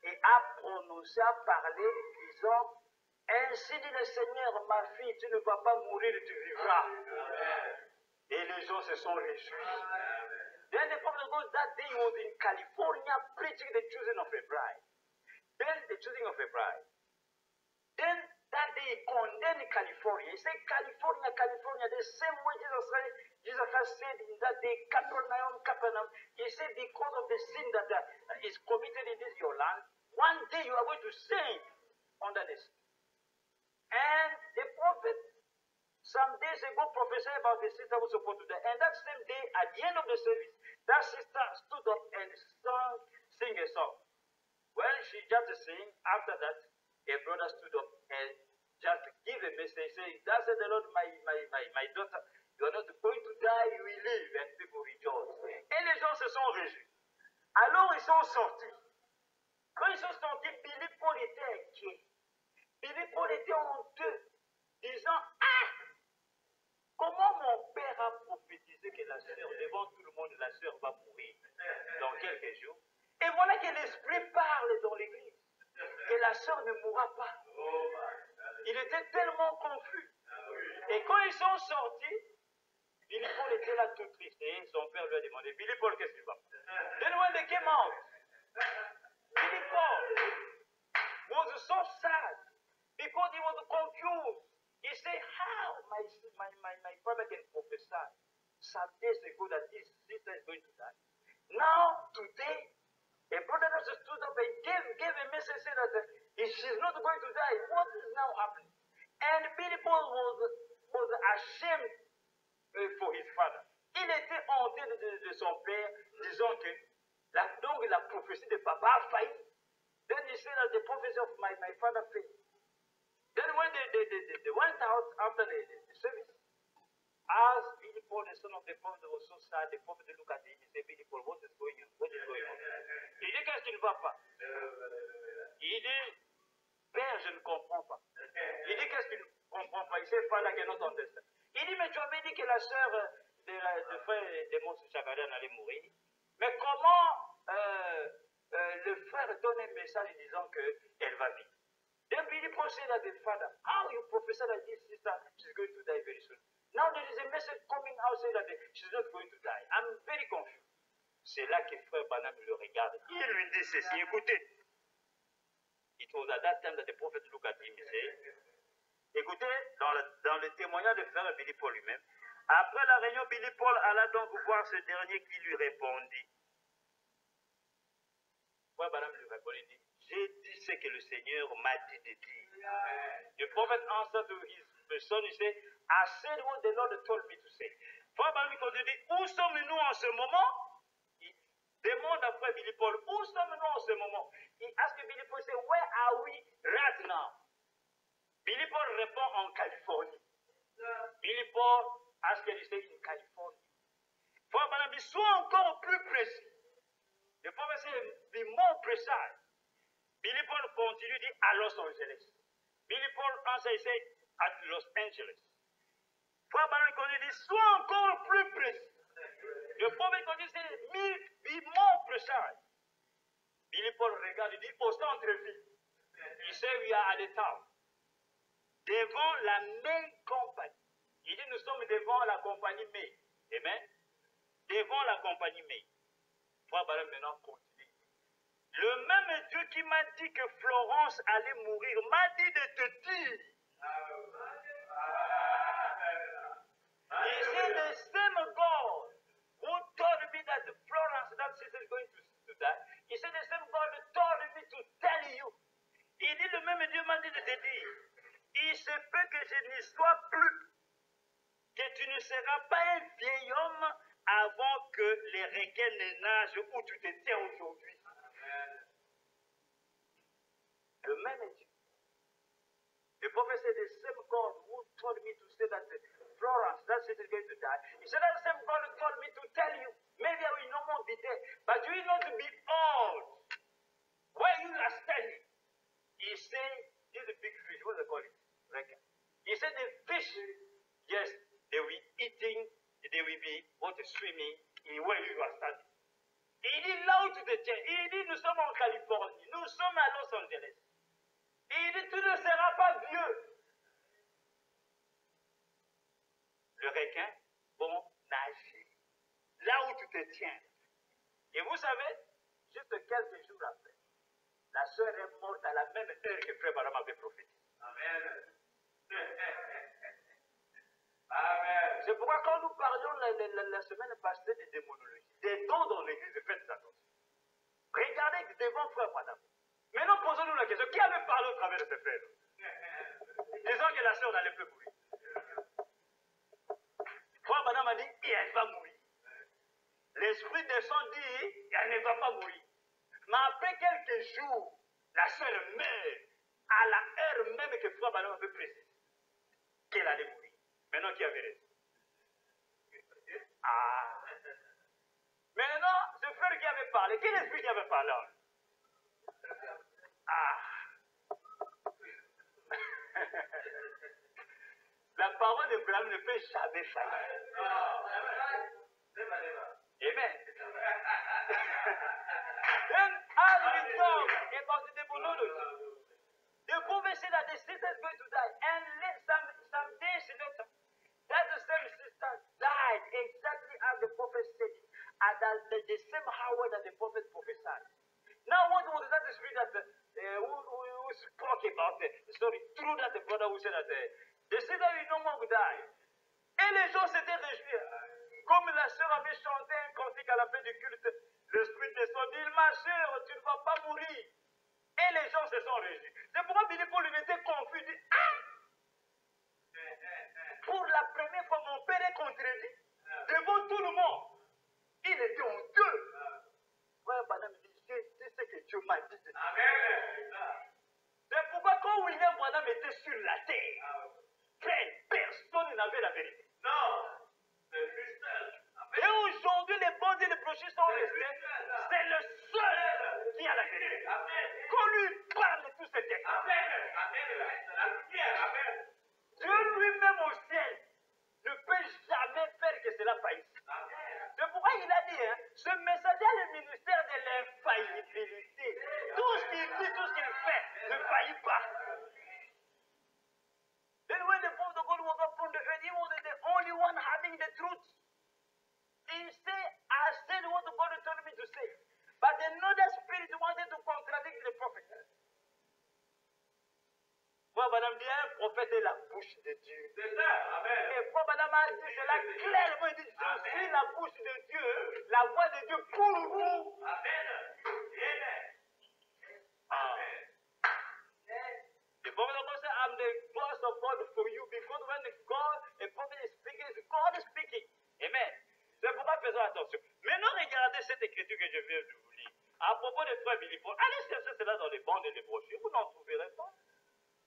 et a prononcé, a parlé, disant, ainsi dit le Seigneur, ma fille, tu ne vas pas mourir, tu vivras. Et les gens se sont réjouis. Then the prophet goes, that day he was in California preaching the choosing of a bride. Then the choosing of a bride. Then that day he condemned California. He said, California, California, the same way Jesus has said in that day, Capernaum, Capernaum. He said, because of the sin that is committed in this your land, one day you are going to sink under the sea. And the prophet, some days ago, prophesied about the sister who was supposed to die. And that same day, at the end of the service, that sister stood up and sang a song. When she just sang, after that, a brother stood up and just gave a message saying, "Thus said the Lord, my daughter, you are not going to die, you will live." And people rejoice. Et les gens se sont réjouis. Alors ils sont sortis. Quand ils sont sortis, Billy Paul était inquiet. Billy Paul était honteux, disant, ah, comment mon père a prophétisé que la sœur, devant tout le monde, la sœur va mourir dans quelques jours. Et voilà que l'Esprit parle dans l'église, que la sœur ne mourra pas. Il était tellement confus. Et quand ils sont sortis, Billy Paul était là tout triste. Et son père lui a demandé, Billy Paul, qu'est-ce qui va? Then when they came out, Billy Paul was so sad because he was confused. He said, how my father can prophesy some days ago that his sister is going to die. Now, today, a brother just stood up and gave a message saying that she's not going to die. What is now happening? And Billy Paul was ashamed for his father. Il était honté de son père, disant que la prophétie de papa a failli. Then he said that the prophecy of my father failed. Then when they went out after the service, as Billy Paul, the son of the prophet, was so sad, the prophet looked at him and said, Billy Paul, what is going on? What is going on? Il dit, qu'est-ce qui ne va pas? Il dit, père, je ne comprends pas. Il dit, qu'est-ce qu'il ne comprend pas? Il sait pas là qu'il not understand. Il dit, mais tu avais dit que la sœur de frère de Mons Chagarian allait mourir. Mais comment le frère donne un message disant qu'elle va vivre? Then Billy Paul said that the father, how you prophesy that this sister, she's going to die very soon. Now there is a message coming out saying that she's not going to die. I'm very confused. C'est là que frère Branham le regarde. Il lui dit ceci, écoutez. It was at that time that the prophet looked at him and said, écoutez, dans le témoignage de frère Billy Paul lui-même, après la réunion, Billy Paul alla donc voir ce dernier qui lui répondit. Frère Branham lui répondit, j'ai dit ce que le Seigneur m'a dit de dire. The prophet answered to his son, he said, I said what the Lord told me to say. Frère Branham lui dit, où sommes-nous en ce moment? Il demande à frère Billy Paul, où sommes-nous en ce moment? Il ask Billy Paul, say, where are we right now? Billy Paul répond en Californie. Billy Paul ask him, he say, in Californie. Frère Branham dit, sois encore plus précis. The prophet say, be more precise. Billy Paul continue, dit, à Los Angeles. Billy Paul answer, he say, at Los Angeles. Frère Branham continue, dit, sois encore plus précis. Le prophète continue, say, be more precise. Billy Paul regarde, il dit, au centre-ville. Il say, we are at the town. Devant la main compagnie. Il dit, nous sommes devant la compagnie May. Amen. Devant la compagnie May. Frère Branham maintenant continue. Le même Dieu qui m'a dit que Florence allait mourir m'a dit de te dire. He said the same God who told me that Florence, that sister is going to die. He said the same God told me to tell you. Il dit le même Dieu m'a dit de te dire. Il se peut que je n'y sois plus, que tu ne seras pas un vieil homme avant que les requins ne nagent où tu te tiens aujourd'hui. Le même Dieu. The prophet said the same God who told me to say that Florence, that sister is going to die. He said, that same God told me to tell you, maybe I will no more be there, but you know to be old. Where you are standing, he said, this is a big fish, what do they call it? Reckon. He said, the fish, yes, they will be eating, they will be swimming in where you are standing. Il dit là où tu te tiens, il dit nous sommes en Californie, nous sommes à Los Angeles. Il dit tu ne seras pas vieux. Le requin, bon, nager. Là où tu te tiens. Et vous savez, juste quelques jours après, la sœur est morte à la même heure que Frère Branham avait prophétisé. Amen. Amen. C'est pourquoi quand nous parlions la semaine passée de démonologie, des dons dans l'église, faites attention. Regardez devant Frère Branham. Maintenant, posons-nous la question, qui avait parlé au travers de ce frère? Disons que la sœur n'allait plus mourir. Frère Branham a dit, et elle va mourir. L'esprit descend dit, elle ne va pas mourir. Mais après quelques jours, la sœur meurt à la heure même que Frère Branham avait précisé qu'elle allait mourir. Maintenant, qui avait raison? Ah. Maintenant, ce frère qui avait parlé, quel esprit qui avait parlé? Ah. La parole de Branham ne peut jamais faillir. Amen. Then as we talk about the demonology, the prophet said that the sister is going to die. And some days later, that the same sister died exactly as the prophet said it, at the same hour that the prophet prophesied. Now, what was that spirit that who spoke about the story? Through that the brother who said that the sister will no more die. Et les gens s'étaient réjouis. Comme la sœur avait chanté un cantique à la fin du culte, l'esprit descend, dit, ma sœur, tu ne vas pas mourir. Et les gens se sont réjouis. C'est pourquoi Billy Paul était confus. Il dit, ah! Pour la première fois, mon père est contredit devant tout le monde. Il était honteux. Frère Branham dit, c'est ce que Dieu m'a dit. C'est pourquoi quand William Branham était sur la terre, personne n'avait la vérité. Non. Et aujourd'hui, les bons et les brochés sont restés. C'est le seul qui a la vérité. Qu'on lui parle de tous ces textes. Dieu lui-même au ciel ne peut jamais faire que cela faillisse. C'est pourquoi il a dit, hein, ce messager a le ministère de l'infaillibilité. Tout ce qu'il dit, tout ce qu'il fait ne faillit pas. Then when the prophet of God was up from the earth, he was the only one having the truth. He said, I said what God told me to say. But another spirit wanted to contradict the prophet. Frère Branham dit, un prophète est la bouche de Dieu. C'est ça, amen. Et Frère Branham a dit cela clairement, il dit, je suis la bouche de Dieu, la voix de Dieu pour vous. Amen. Amen. The prophet of God said, I'm the voice of God for you. Because when a prophet is speaking, God is speaking. Amen. C'est pourquoi faisons attention. Maintenant, regardez cette écriture que je viens de vous lire. À propos de frère Billy Paul, allez chercher cela dans les bandes et les brochures, vous n'en trouverez pas.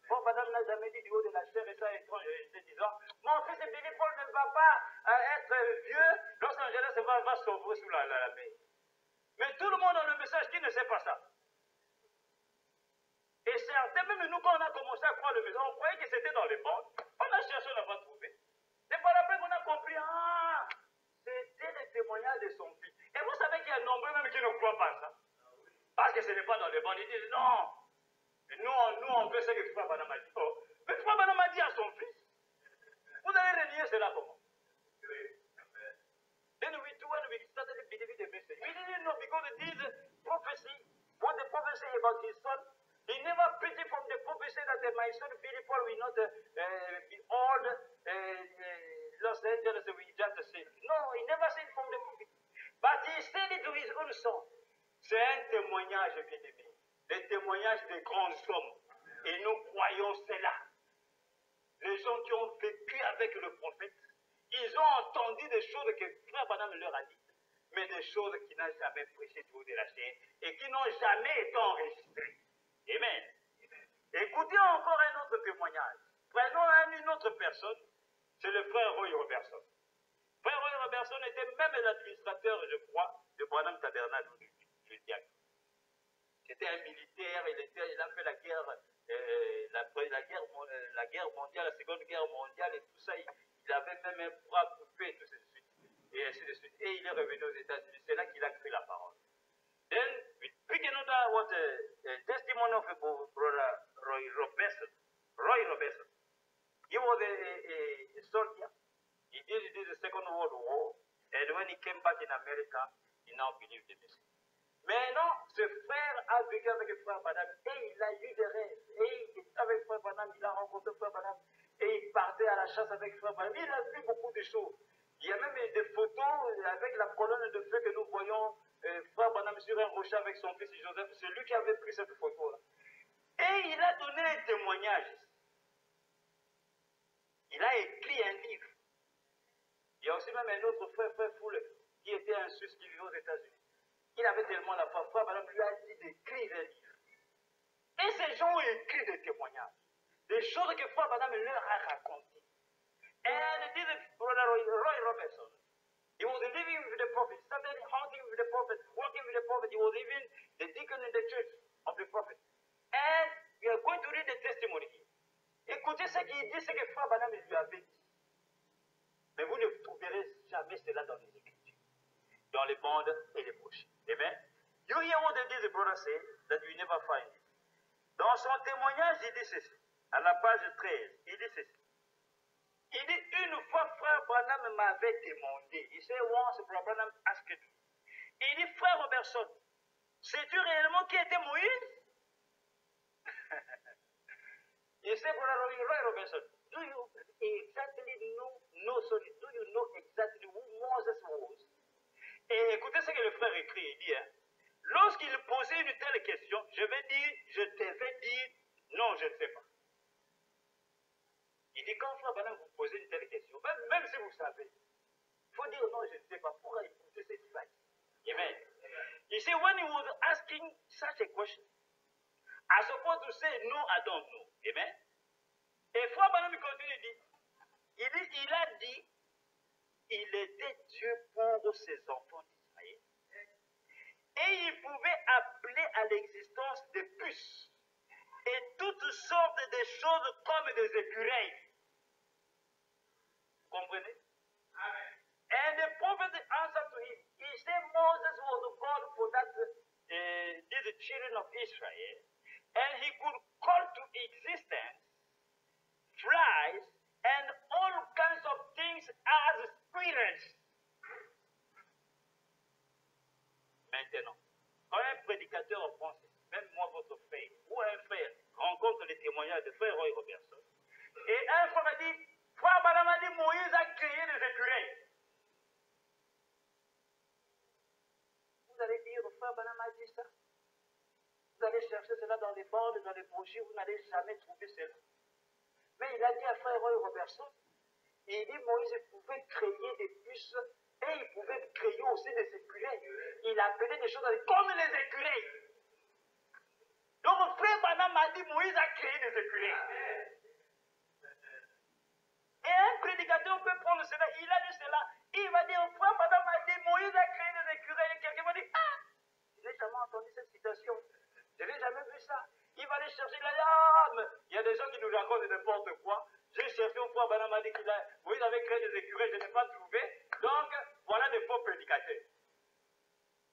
Bon, madame n'a jamais dit du haut de la chair et ça étrange, disant, mon fils Billy Paul ne va pas être vieux, Los Angeles va s'ouvrir sous la mer. Mais tout le monde a le message qui ne sait pas ça. Et certains, même nous, quand on a commencé à croire le message, on croyait que c'était dans les bandes. On a cherché, on n'a pas trouvé. C'est par après qu'on a compris, ah, c'était le témoignage de son fils. Et vous savez qu'il y a nombreux même qui ne croient pas ça. Parce que ce n'est pas dans les bandes. Ils disent, non. Nous, on fait ce que Frère Branham a dit. Oh. Mais Frère Branham a dit à son fils. Vous allez renier cela comment? Then when we started believing the message, we didn't know because this prophecy, what the prophecy about his son, he never preached from the prophecy that my son Billy Paul will not be old, Los Angeles will just say. No, he never said from the prophet. But he said it to his own son. C'est un témoignage, bien aimé. Le témoignage des grands hommes. Et nous croyons cela. Les gens qui ont vécu avec le prophète, ils ont entendu des choses que Frère Branham leur a dites, mais des choses qui n'ont jamais prêché du haut de la chair et qui n'ont jamais été enregistrées. Amen. Écoutez encore un autre témoignage. Prenons une autre personne. c'est le frère Roy Robertson. Frère Roy Robertson était même l'administrateur, je crois, de Branham Tabernacle du diacre. C'était un militaire, il a fait la guerre, la guerre mondiale, la seconde guerre mondiale et tout ça. Il avait même un bras coupé et tout ça de suite. Et ainsi de suite. Et il est revenu aux États-Unis. C'est là qu'il a pris la parole. Then we pick another what a testimony of a brother Roy Robertson. Roy Robertson. He was a soldier. He did the Second World War. And when he came back in America, he now believed in this. Mais non, ce frère a vécu avec le frère Branham et il a eu des rêves. Et il était avec frère Branham, il a rencontré frère Branham et il partait à la chasse avec frère Branham. Il a vu beaucoup de choses. Il y a même des photos avec la colonne de feu que nous voyons, frère Branham sur un rocher avec son fils Joseph. C'est lui qui avait pris cette photo-là. Et il a donné un témoignage. Il a écrit un livre. Il y a aussi même un autre frère, frère Fuller, qui était un Suisse qui vivait aux États-Unis. Il avait tellement la foi, frère Branham lui a dit d'écrire un livre. Et ces gens ont écrit des témoignages. Des choses que frère Branham leur a racontées. And this is brother Roy Robertson. He was living with the prophet, started hunting with the prophet, working with the prophet. He was even the deacon in the church of the prophet. And we are going to read the testimony here. Écoutez ce qu'il dit, ce que frère Branham lui avait dit. Mais vous ne trouverez jamais cela dans les Écritures, dans les bandes et les brochures. Amen. You hear what the brother say, that you never find it. Dans son témoignage, il dit ceci, à la page 13, il dit ceci. Il dit, une fois, frère Branham m'avait demandé, il sait, once frère Branham asked me. Il dit, frère Robertson, sais-tu réellement qui était Moïse? Il sait, brother Roy Robertson, do you exactly do you know exactly who Moses was? Et écoutez ce que le frère écrit, il dit, hein, lorsqu'il posait une telle question, je devais dire, non, je ne sais pas. Il dit, quand frère Branham vous posez une telle question, même si vous savez, il faut dire, non, je ne sais pas, pour écouter ce qu'il va dire. Amen. He said, when he was asking such a question, I supposed to say, no, I don't know. Amen. Et frère Branham continue, il a dit, il était Dieu pour ses enfants d'Israël. Et il pouvait appeler à l'existence des puces et toutes sortes de choses comme des écureuils. Vous comprenez? Amen. And the prophet answered to him. He said Moses was called for that the children of Israel, and he could call to existence flies and all kinds of things as spirits. Maintenant, quand un prédicateur en français, même moi votre frère, ou un frère, rencontre les témoignages de frère Roy Robertson, et un frère m'a dit, frère Branham a dit, Moïse a créé des écureuils. Vous allez dire, frère Branham a dit ça. Vous allez chercher cela dans les bandes, dans les brochures, vous n'allez jamais trouver cela. Mais il a dit à frère Roy Robertson, il dit Moïse pouvait créer des puces et il pouvait créer aussi des écureuils. Il appelait des choses comme les écureuils. Donc frère Branham a dit Moïse a créé des écureuils. Et un prédicateur peut prendre cela, il a dit cela, il va dire frère Branham a dit Moïse a créé des écureuils. Et quelqu'un va dire ah, je n'ai jamais entendu cette citation. Je n'ai jamais vu ça. Il va aller chercher la lame. Il y a des gens qui nous racontent n'importe quoi. J'ai cherché une fois, Branham a dit qu'il a, Moïse avait créé des écureuils, je n'ai pas trouvé. Donc, voilà des faux prédicateurs.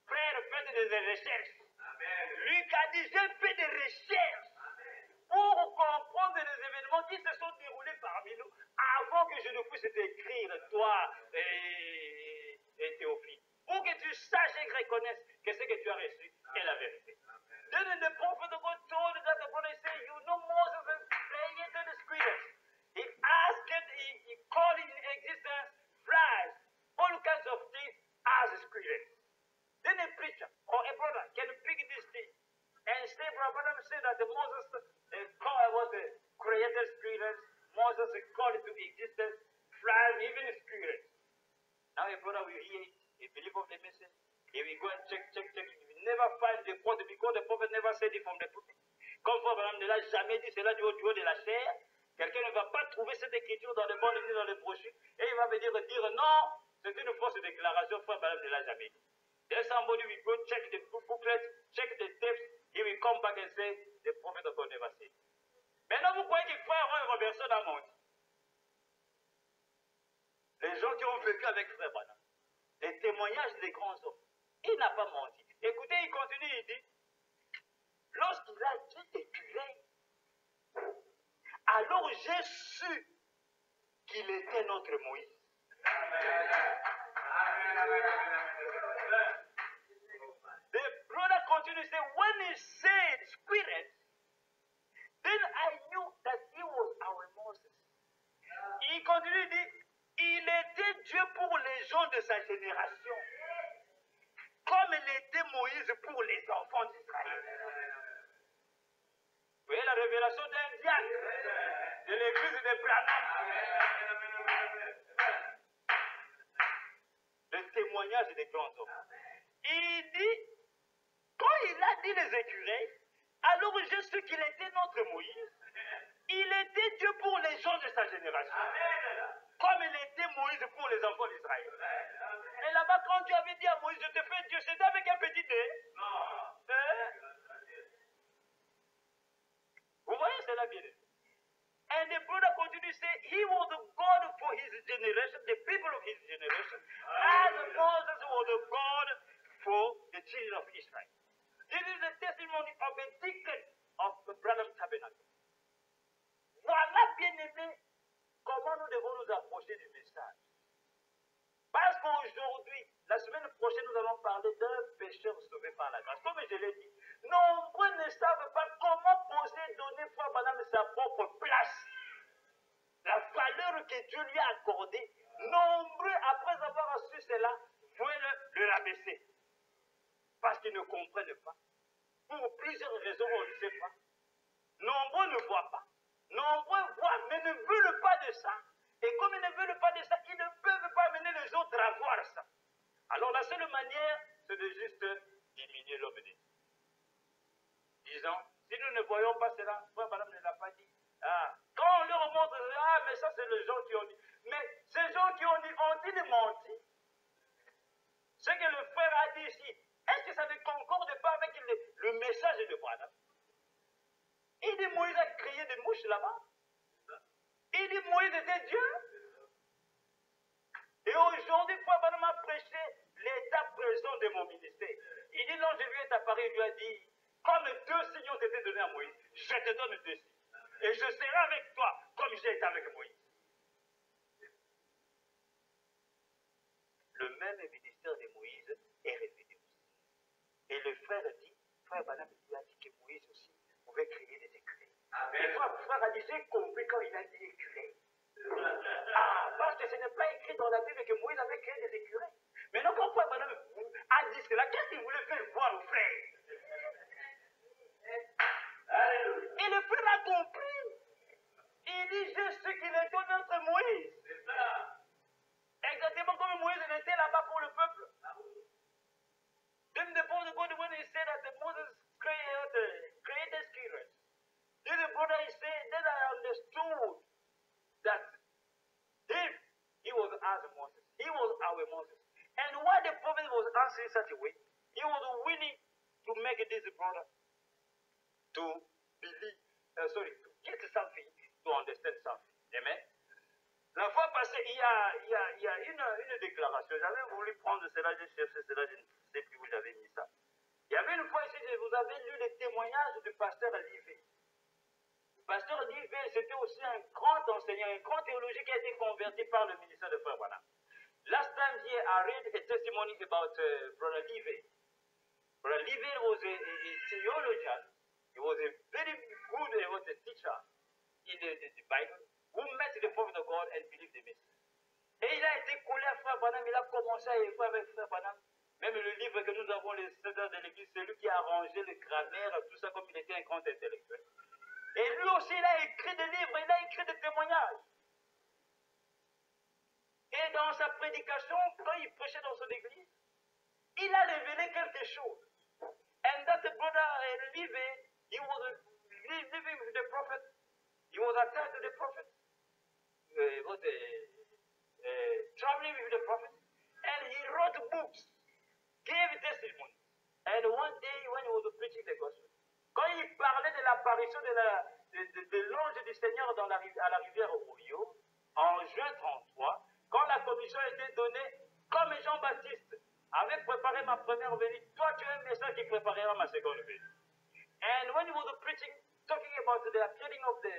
Frère, faites des recherches. Amen. Luc a dit, j'ai fait des recherches. Amen. Pour comprendre les événements qui se sont déroulés parmi nous avant que je ne puisse t'écrire, toi et Théophile. Pour que tu saches et reconnaisses que ce que tu as reçu est la vérité. Then the prophet of God told that the brother said, you know Moses created the spirits. He asked, he called in existence flies, all kinds of things as spirits. Then a preacher or a brother can pick this thing and say, brother said that the Moses created spirits, Moses called it to existence, flies, even spirits. Now a brother will hear it, he believe of the message, he will go and check. Never find the quote because the prophet never said it from the pulpit. Comme Frère Branham ne l'a jamais dit cela du haut de la chair, quelqu'un ne ne va pas trouver cette écriture dans le monde ni dans les brochures. Et il va venir dire non, c'est une fausse déclaration, frère Branham ne l'a jamais dit. Then somebody will go check the booklet, check the tapes, he will come back and say, the prophet of God never said. Maintenant, vous croyez que frère Roy Robertson a menti? Les gens qui ont vécu avec frère Branham, les témoignages des grands hommes, il n'a pas menti. Écoutez, il continue, il dit, lorsqu'il a dit écureuil, alors j'ai su qu'il était notre Moïse. The brother continues to say, when he said spirit, then I knew that he was our Moses. Il continue de dire, il était Dieu pour les gens de sa génération, comme il était Moïse pour les enfants d'Israël. Vous voyez la révélation d'un diacre de l'église de Branham. Le témoignage des grands hommes. Il dit, quand il a dit les écureuils, alors je sais qu'il était notre Moïse. Il était Dieu pour les gens de sa génération. Comme il était Moïse pour les enfants d'Israël. Et là-bas, quand Dieu avait dit à Moïse, je te fais Dieu, c'était avec un petit D. Vous voyez cela bien. And the brother continued to say, he was the God for his generation, the people of his generation, as Moses was the God for the children of Israel. This is the testimony of a deacon of the Branham Tabernacle. Voilà, bien aimé, comment nous devons nous approcher du message. Parce qu'aujourd'hui, la semaine prochaine, nous allons parler d'un pécheur sauvé par la grâce. Comme je l'ai dit, nombreux ne savent pas comment poser, donner foi Branham sa propre place. La valeur que Dieu lui a accordée. Nombreux, après avoir reçu cela, veulent le rabaisser. Parce qu'ils ne comprennent pas. Pour plusieurs raisons, on ne sait pas. Nombreux ne voient pas. Nombreux voient, mais ne veulent pas de ça. Et comme ils ne veulent pas de ça, ils ne peuvent pas amener les autres à voir ça. Alors la seule manière, c'est de juste diminuer l'homme de Dieu. Disons, si nous ne voyons pas cela, frère Branham ne l'a pas dit. Ah, quand on leur montre, ah, mais ça c'est les gens qui ont dit. Mais ces gens qui ont-ils menti? Ce que le frère a dit ici, est-ce que ça ne concorde pas avec le message de Branham? Il dit Moïse a créé des mouches là-bas. Il dit Moïse était Dieu. Et aujourd'hui, frère Branham a prêché l'état présent de mon ministère. Il dit non, je lui ai apparu, il lui a dit, comme 2 signes ont été donnés à Moïse, je te donne 2 signes. Et je serai avec toi comme j'ai été avec Moïse. Le même ministère de Moïse est révélé aussi. Et le frère dit, frère Branham lui a dit que Moïse aussi pouvait créer des écureuils. Et frère a dit, j'ai compris quand il a dit écureuils. Ah, parce que ce n'est pas écrit dans la Bible que Moïse avait créé des écureuils. Maintenant, quand frère Branham a dit cela, qu'est-ce qu'il voulait faire voir au frère? Et le frère a compris. Il dit, je sais qu'il est notre Moïse. Exactement comme Moïse était là-bas pour le peuple. Then the brother God, when he said that Moses created spirits, then the brother he said, then I understood that he was as Moses. He was our Moses. And why the prophet was answering such a way, he was willing to make this brother to believe, to get something, to understand something. Amen. La fois passée, il y a une déclaration. J'avais voulu prendre cela, j'ai cherché cela, je ne sais plus où j'avais mis ça. Il y avait une fois ici, vous avez lu les témoignages du pasteur Livé. Le pasteur Livé, c'était aussi un grand enseignant, un grand théologien qui a été converti par le ministère de Frère Branham. Last time here, I read a testimony about Brother Livé. Brother Livé was a theologian. He was a very good teacher in the Bible, who met the prophet of God and believed the message. Et il a été collé à Frère Branham, il a commencé à écrire avec Frère Branham. Même le livre que nous avons, les Seigneurs de l'Église, c'est lui qui a arrangé le grammaire, tout ça, comme il était un grand intellectuel. Et lui aussi, il a écrit des livres, il a écrit des témoignages. Et dans sa prédication, quand il prêchait dans son église, il a révélé quelque chose. And that brother Levi, he was living with the prophet He was attached to the prophet. He was traveling with the prophet. And he wrote books, gave testimony. And one day, when he was preaching the gospel, quand il parlait de l'apparition de l'ange du Seigneur à la rivière Oyo, en juin 33, quand la commission a été donnée, comme Jean-Baptiste avait préparé ma première venue, toi tu es un message qui préparera ma seconde venue. And when he was preaching, talking about the appearing of the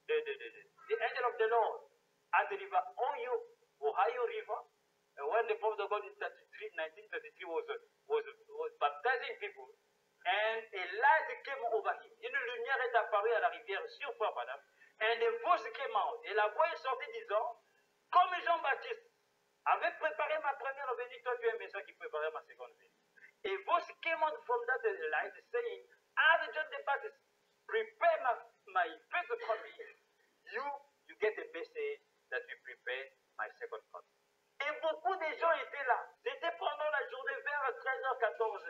angel of the Lord at the river Oyo, Ohio River, when the prophet of God in 1933 was baptizing people, and a light came over him. Une lumière est apparue à la rivière sur Frère Branham, and a voice came out. Et la voix est sortie disant, comme Jean-Baptiste avait préparé ma première venue, toi tu es un message qui préparait ma seconde venue. A voice came out from that light saying, as John the Baptist prepare my first coming, you get a message that you prepare my second coming. Et beaucoup de gens étaient là. C'était pendant la journée vers 13h, 14h.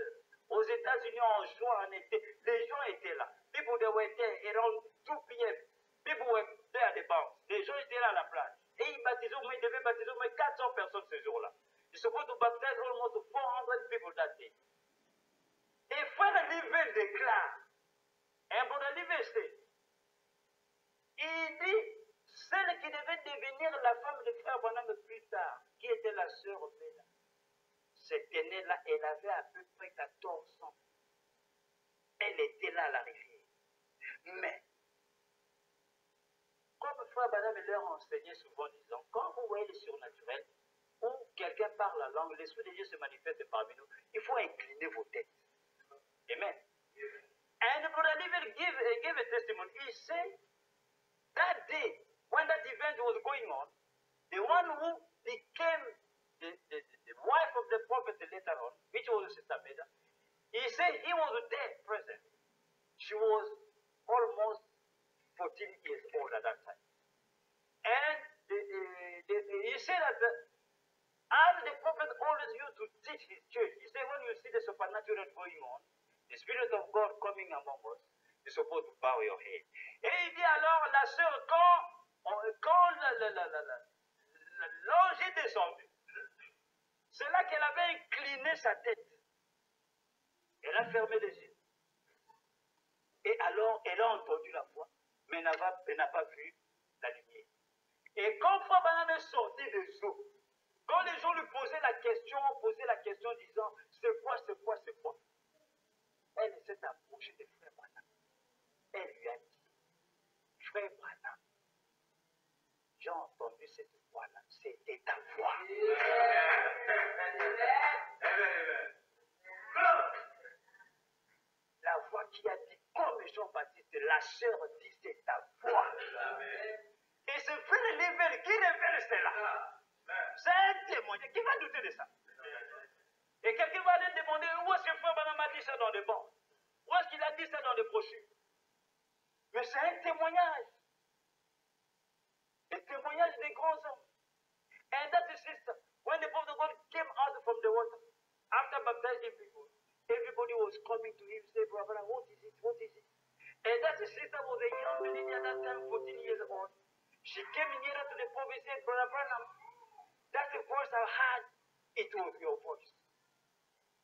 Aux États-Unis, en juin, en été, les gens étaient là. People they were there around 2 p.m. People were there at the bank. Les gens étaient là à la plage. Et ils devaient baptiser au moins 400 personnes ce jour-là. Ils supposed to baptize almost 400 people that day. Et Frère Livell déclare, un bon Livell, il dit, celle qui devait devenir la femme de Frère Branham plus tard, qui était la sœur Mela, cette aînée-là, elle avait à peu près 14 ans. Elle était là à la rivière. Mais, comme Frère Branham leur enseignait souvent, disant, quand vous voyez le surnaturel, ou quelqu'un parle la langue, l'Esprit de Dieu se manifeste parmi nous, il faut incliner vos têtes. Amen. And Brother Livell gave a testimony. He said, that day, when that event was going on, the one who became the wife of the prophet later on, which was Sister Meda, he said he was there present. She was almost 14 years old at that time. And he said that as the prophet always used to teach his church, he said when you see the supernatural going on, the Spirit of God coming among us, you're supposed to bow your head. Et il dit alors, la sœur, quand l'ange est descendu, c'est là qu'elle avait incliné sa tête. Elle a fermé les yeux. Et alors, elle a entendu la voix, mais elle n'a pas vu la lumière. Et quand Frère Branham est sorti des eaux, quand les gens lui posaient la question disant, c'est quoi, c'est quoi, c'est quoi? Elle s'est approchée de Frère Branham. Elle lui a dit, Frère Branham, j'ai entendu cette voix-là, c'était ta voix. La voix qui a dit, comme Jean-Baptiste, la sœur dit, c'est ta voix. Et c'est Frère Livell qui révèle cela. C'est un témoignage. Qui va douter de ça? Et quelqu'un va aller demander, où est-ce que Frère Branham a dit ça dans le banc? Où est-ce qu'il a dit ça dans les brochures? Mais c'est un témoignage. Un témoignage des grands hommes. And that is sister. When the prophet of God came out from the water, after baptizing people, everybody was coming to him, say, Brother, what is it? What is it? And that sister was a young lady at that time, 14 years old. She came nearer to the prophet and said, Brother Branham, that's the voice I heard. It was your voice.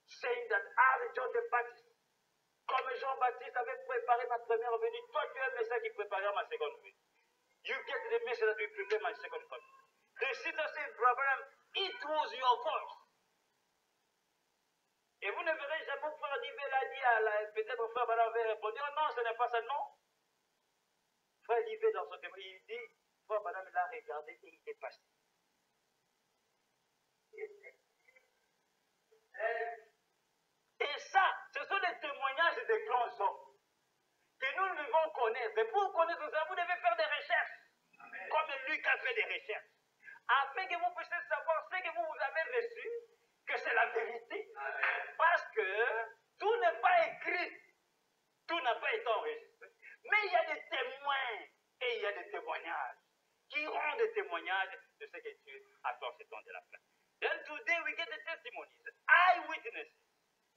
Saying that as John the Baptist, comme Jean-Baptiste avait préparé ma première venue, toi tu es un message qui préparera ma seconde venue. You get the message that will prepare my second coming. The sister said, Brother Branham, it was your voice. Et vous ne verrez jamais Frère Livell a dit peut-être Frère Branham avait répondu, oh, non, ce n'est pas ça, non. Frère Livell dans son témoignage, il dit, Frère Branham l'a regardé et il est passé. Et ça, ce sont des témoignages des grands hommes que nous devons connaître. Et pour connaître ça, vous devez faire des recherches. Amen. Comme Luc a fait des recherches. Afin que vous puissiez savoir ce que vous avez reçu, que c'est la vérité. Amen. Parce que tout n'est pas écrit. Tout n'a pas été enregistré. Mais il y a des témoins et il y a des témoignages qui rendent des témoignages de ce que Dieu a fait en ce temps de la fin. Then today we get the testimonies, eyewitnesses,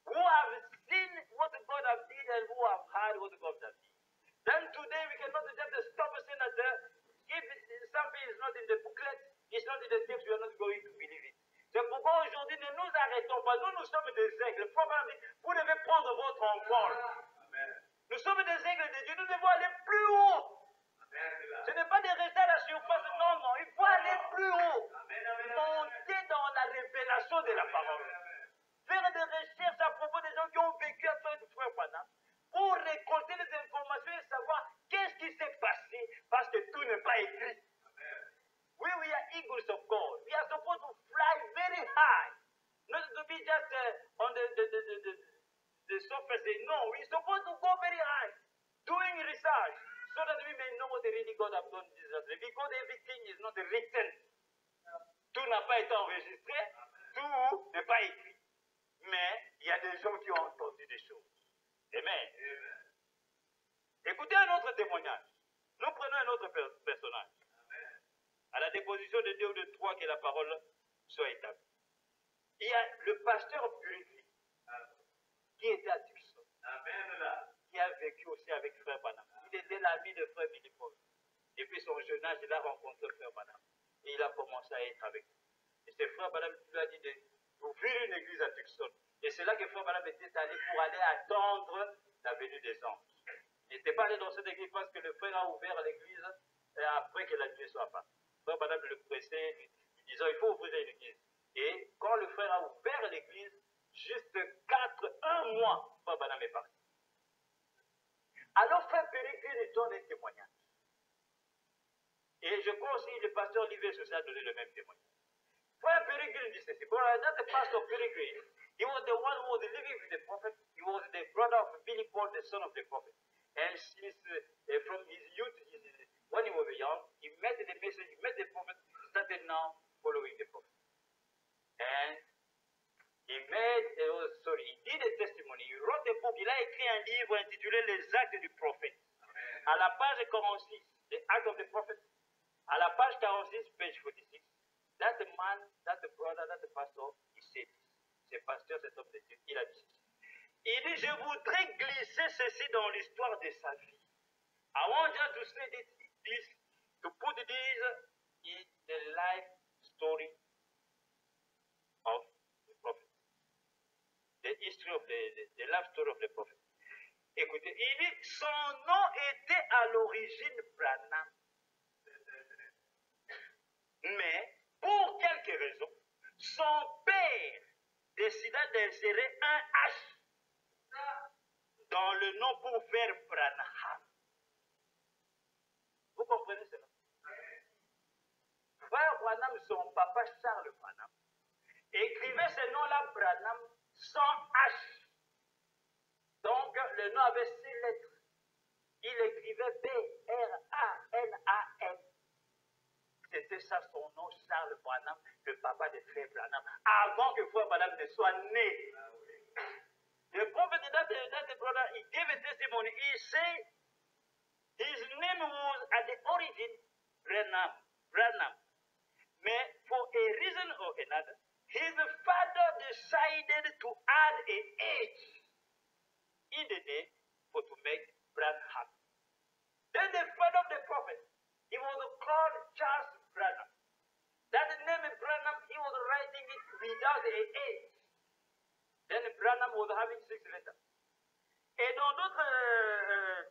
who have seen what God has done and who have heard what God has done. Then today we cannot just stop saying that if something is not in the booklet, it's not in the text, we are not going to believe it. C'est pourquoi aujourd'hui ne nous arrêtons pas. Nous sommes des aigles. Vous devez prendre votre envol. Nous sommes des aigles de Dieu. Nous devons aller plus haut. Ce n'est pas de rester à la surface. Non, non. Il faut aller plus haut. Monter dans la révélation de la parole. Faire des recherches à propos des gens qui ont vécu avec le frère Branham pour récolter les informations et savoir qu'est-ce qui s'est passé parce que tout n'est pas écrit. We are eagles of God. We are supposed to fly very high. Not to be just on the surface. No, we're supposed to go very high. Doing research so that we may know what really God has done in Jesus. Because everything is not written. Tout n'a pas été enregistré. Tout n'est pas écrit. Mais il y a des gens qui ont entendu des choses. Amen. Écoutez un autre témoignage. Nous prenons un autre personnage. À la déposition de 2 ou de 3 que la parole soit établie. Il y a le pasteur Purifié qui était à Tucson, qui a vécu aussi avec frère Branham. Il était l'ami de frère Billy Paul. Depuis son jeune âge, il a rencontré frère Branham et il a commencé à être avec lui. Et c'est frère Branham qui lui a dit d'ouvrir une église à Tucson. Et c'est là que frère Branham était allé pour aller attendre la venue des anges. Il n'était pas allé dans cette église parce que le frère a ouvert l'église après que la nuit soit partie. Frère Branham le pressait, lui disant il faut ouvrir l'église. Et quand le frère a ouvert l'église, juste un mois, frère Branham est parti. Alors frère Péricule lui donne un témoignage. Et je crois aussi que le pasteur Olivier Sousa a donné le même témoignage. Frère Péricule dit ceci. That's the pastor Péricule. He was the one who was living with the prophet. He was the brother of Billy Paul, the son of the prophet. And since from his youth, when he was young, he met the message, he met the prophet, started now following the prophet. And he did a testimony, he wrote a book, il a écrit un livre intitulé Les Actes du Prophète. À la page 46, The Act of the Prophet, à la page 46, page 46, that's the man, that's the brother, that's the pastor, he said this. C'est pasteur, cet homme de Dieu, il a dit ceci. Il dit, je voudrais glisser ceci dans l'histoire de sa vie. I want just to say this, to put this in the life story of the prophet. The history of the life story of the prophet. Écoutez, il dit, son nom était à l'origine Branham. Mais, pour quelque raison, son père décida d'insérer un H dans le nom pour faire Branham. Vous comprenez cela? Frère Branham, son papa Charles Branham, écrivait ce nom-là Branham sans H. Donc le nom avait 6 lettres. Il écrivait B-R-A-N-A-M. C'était ça son nom, Charles Branham, le papa de frère Branham, avant que frère Branham ne soit né. The prophet that the brother, he gave a testimony. He said his name was at the origin Branham. But for a reason or another, his father decided to add an H in the name to make Branham. Then the father of the prophet, he was called Charles Branham. That name Branham, he was writing it without an H. Then Branham was having 6 letters. Et dans d'autres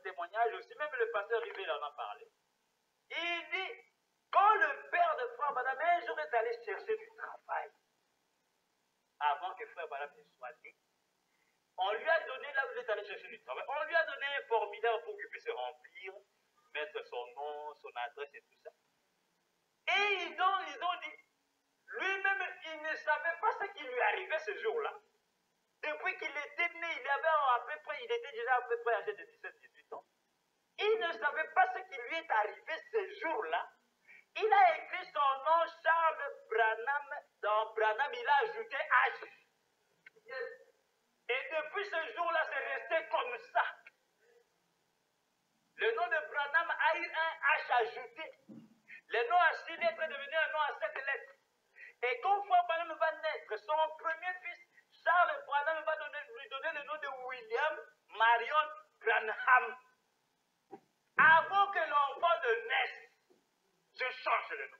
témoignages aussi, même le pasteur Rivel en a parlé, il dit, quand le père de frère Branham un jour est allé chercher du travail, avant que frère Branham ne soit né, on lui a donné, là où il est allé chercher du travail, on lui a donné un formulaire pour qu'il puisse remplir, mettre son nom, son adresse et tout ça. Et ils ont dit, lui-même, il ne savait pas ce qui lui arrivait ce jour-là. Depuis qu'il était né, il était déjà à peu près âgé de 17-18 ans. Il ne savait pas ce qui lui est arrivé ce jour-là. Il a écrit son nom, Charles Branham. Dans Branham, il a ajouté H. Et depuis ce jour-là, c'est resté comme ça. Le nom de Branham a eu un H ajouté. Le nom à 6 lettres est devenu un nom à 7 lettres. Et quand frère Branham va naître, son premier fils, Charles Branham va lui donner le nom de William Marion Branham. Avant que l'enfant ne naisse, je change le nom.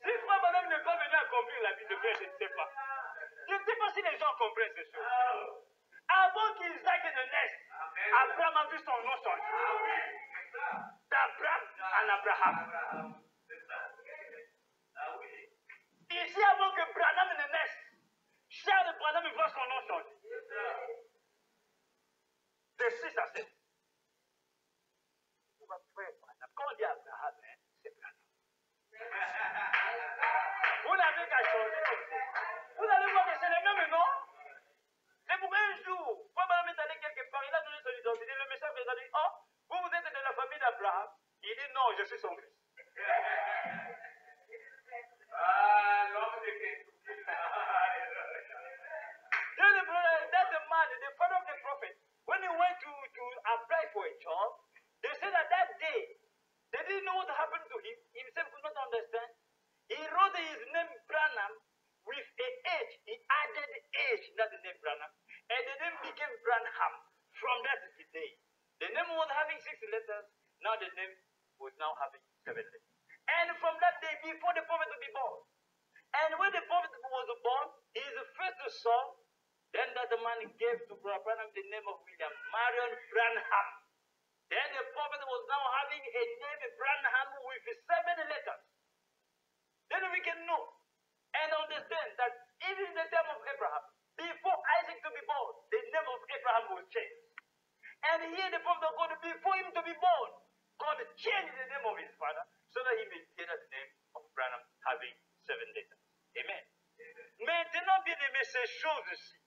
Si Frère Branham n'est pas venu accomplir la vie de Pierre, je ne sais pas. Je ne sais pas si les gens comprennent ces choses. Avant qu'Isaac ne naisse, Abraham a vu son nom changer. D'Abraham en Abraham. Ici, avant que Branham ne naisse, Charles Branham voit son nom changer. De 6 à 7. Quand on dit Abraham, c'est Branham. Vous n'avez qu'à changer comme ça. Vous allez voir que c'est le même nom. C'est pour un jour, quand Branham est allé quelque part, il a donné son identité. Le message lui a dit, oh, vous êtes de la famille d'Abraham. Il dit, non, je suis son fils. That's the man, the father of the prophet. When he went to apply for a job, they said that day, they didn't know what happened to him. Himself could not understand. He wrote his name Branham with a H. He added H, not the name Branham. And the name became Branham. From that day. The name was having 6 letters. Now the name was now having 7 letters. And from that day, before the prophet to be born. And when the prophet was born, his first son, then that the man gave to Branham the name of William Marion Branham. Then the prophet was now having a name Branham with 7 letters. Then we can know and understand that even in the time of Abraham, before Isaac to be born, the name of Abraham was changed. And here the prophet of God, before him to be born, God changed the name of his father so that he may get the name of Branham having 7 letters. Amen. Maintenant, bien aimé, ces choses-ci,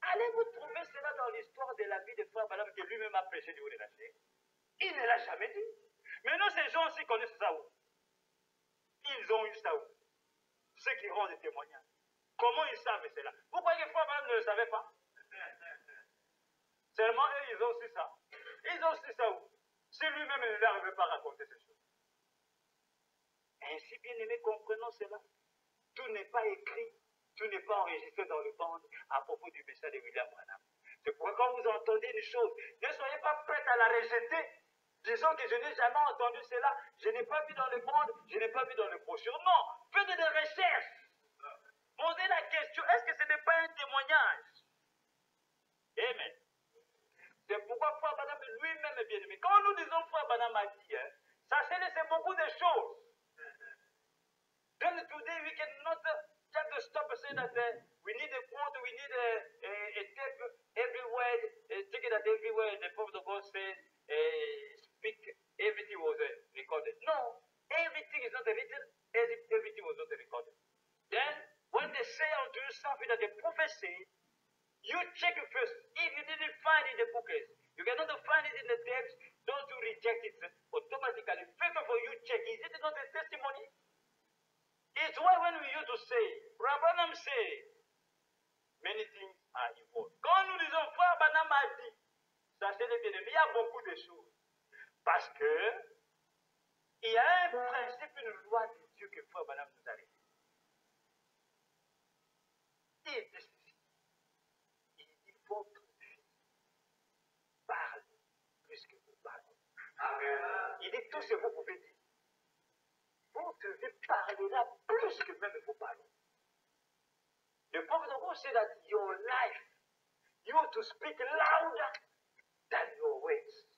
allez-vous trouver cela dans l'histoire de la vie de Frère Branham que lui-même a prêché du haut de la chair? Il ne l'a jamais dit. Maintenant, ces gens-ci connaissent ça où? Ils ont eu ça où? Ceux qui rendent des témoignages. Comment ils savent cela? Vous croyez que Frère Branham ne le savait pas? Seulement eux, ils ont su ça. Ils ont su ça où? Si lui-même ne l'arrivait pas à raconter ces choses. Ainsi, bien aimé, comprenons cela. Tout n'est pas écrit, tout n'est pas enregistré dans le monde à propos du message de William Branham. C'est pourquoi quand vous entendez une chose, ne soyez pas prêts à la rejeter. Disons que je n'ai jamais entendu cela, je n'ai pas vu dans le monde, je n'ai pas vu dans le brochure. Non, faites des recherches. Posez la question, est-ce que ce n'est pas un témoignage? Amen. C'est pourquoi Frère Branham lui-même est bien aimé. Quand nous disons Frère Branham a dit, sachez-le, c'est beaucoup de choses. Then today we cannot just stop and say that we need a quote, we need a tape everywhere, take it that everywhere the prophet of God said, speak, everything was recorded. No, everything is not written, everything was not recorded. Then, when they say unto you something that the prophet said, you check it first. If you didn't find it in the booklets, you cannot find it in the text, don't you reject it automatically. First of all, you check, is it not a testimony? It's why when we used to say, Branham say, many things are involved. Quand nous disons, Frère Branham a dit, sachez-le bien aimé, il y a beaucoup de choses. Parce que, il y a un principe, une loi de Dieu que Frère Branham nous a révélé. Il dit ceci. Il dit, votre vie parle plus que vous parlez. Il dit tout ce que vous pouvez dire. Votre vie parlera plus que même vos paroles. Le prophet of God said that your life, you have to speak louder than your words.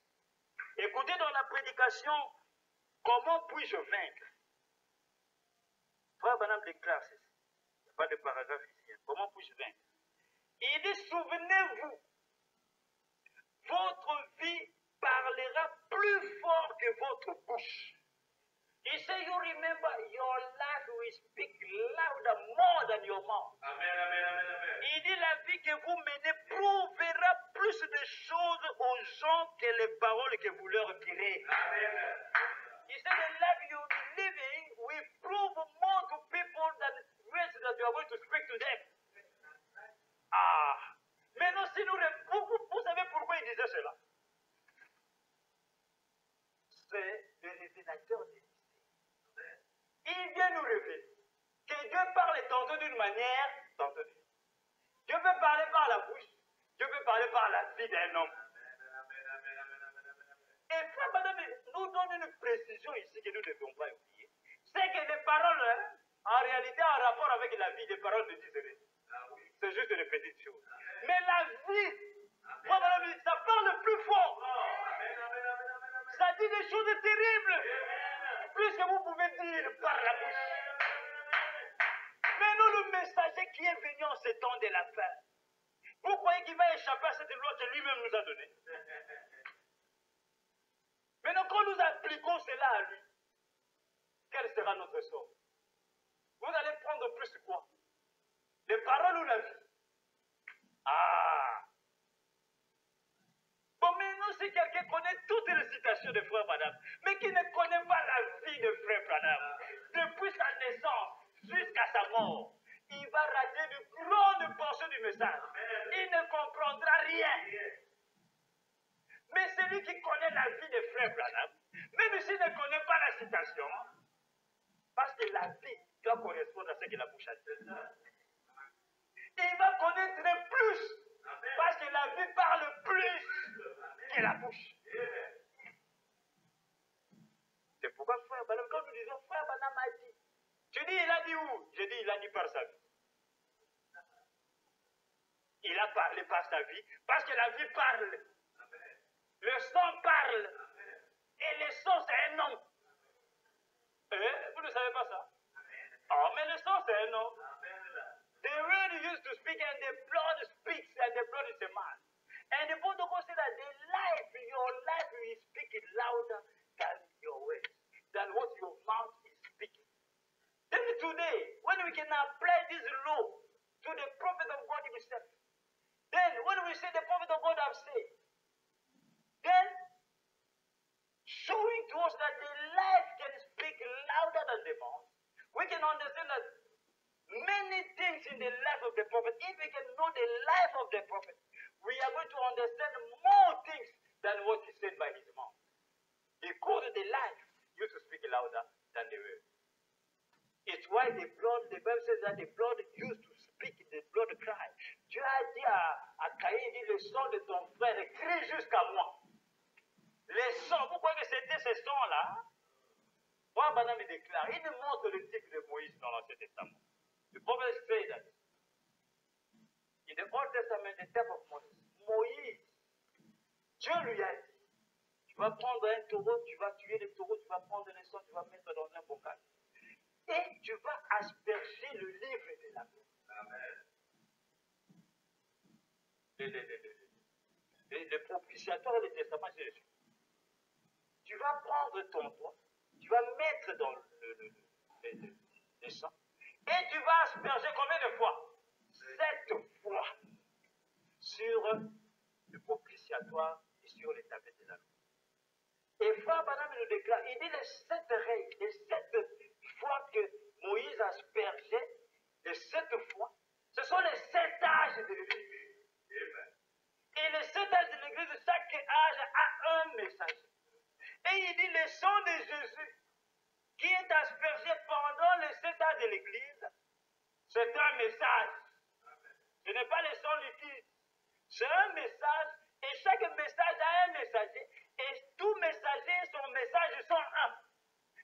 Écoutez dans la prédication, comment puis-je vaincre? Frère Branham déclare ceci. Il n'y a pas de paragraphe ici. Comment puis-je vaincre? Il dit, souvenez-vous, votre vie parlera plus fort que votre bouche. He said, you remember, your life will speak louder, more than your mouth. Amen, amen, amen, amen. Il dit, la vie que vous menez prouvera plus de choses aux gens que les paroles que vous leur direz. Amen. He said, the life you will be living will prove more to people than words that you are going to speak to them. Ah, maintenant, si vous savez pourquoi il disait cela? C'est le révélateur des mystères. Il vient nous révéler que Dieu parle tantôt d'une manière, tantôt d'une autre. Dieu peut parler par la bouche, Dieu peut parler par la vie d'un homme. Et frère, madame, nous donne une précision ici que nous ne devons pas oublier. C'est que les paroles, hein, en réalité, en rapport avec la vie, les paroles ne disent rien. C'est juste une petite chose. Mais la vie, frère, madame, ça parle plus fort. Ça dit des choses terribles. Plus que vous pouvez dire par la bouche. Mais nous, le messager qui est venu en ce temps de la fin, vous croyez qu'il va échapper à cette loi que lui-même nous a donnée? Maintenant, quand nous appliquons cela à lui, quel sera notre sort? Vous allez prendre plus quoi? Les paroles ou la vie? Ah! Bon, mais nous, si quelqu'un connaît toutes les citations de Frère Branham, mais qui ne connaît pas la vie de Frère Branham, depuis sa naissance jusqu'à sa mort, il va rater de grandes portions du message. Il ne comprendra rien. Mais celui qui connaît la vie de Frère Branham, même s'il ne connaît pas la citation, parce que la vie doit correspondre à ce que la bouche a dit, il va connaître plus, parce que la vie parle plus que la bouche. C'est pourquoi Frère Branham, quand nous disons Frère Branham a dit, tu dis il a dit où? Je dis il a dit par sa vie. Il a parlé par sa vie, parce que la vie parle. Le sang parle. Et le sang, c'est un nom. Vous ne savez pas ça? Oh, mais le sang, c'est un nom. The word used to speak and the blood speaks and the blood is a man. And the protocol said that your life is speaking louder than your words, than what your mouth is speaking. Then today, when we can apply this law to the prophet of God himself, then when we say the prophet of God have said, then showing to us that the life can speak louder than the mouth, we can understand that many things in the life of the prophet, if we can know the life of the prophet, we are going to understand more things than what he said by his mouth. Because the life used to speak louder than the word. It's why the Bible says that the blood used to speak, the blood cried. Dieu a dit à Caïn, il dit, le sang de ton frère crie jusqu'à moi. Les sons, vous croyez que c'était ces sons-là? Frère Branham déclare, il nous montre le type de Moïse dans l'Ancien Testament. The prophet said that in the Old Testament, the type of Moses, Moïse, Dieu lui a dit, tu vas prendre un taureau, tu vas tuer le taureau, tu vas prendre les sons, tu vas mettre dans un bocal. Et tu vas asperger le livre de la loi. Le propitiatoire et le testament, c'est Jésus. Tu vas prendre ton doigt, tu vas mettre dans le sang, et tu vas asperger combien de fois? 7 fois sur le propitiatoire et sur les tablettes de la loi. Et Frère Branham nous déclare, il dit les 7 règles, les 7 fois que Moïse aspergeait, les 7 fois, ce sont les 7 âges de l'Église. Et les 7 âges de l'Église, chaque âge a un messager. Et il dit le sang de Jésus qui est aspergé pendant les 7 âges de l'Église, c'est un message. Ce n'est pas le sang liquide. C'est un message et chaque message a un messager. Et tout messager, son message sont un.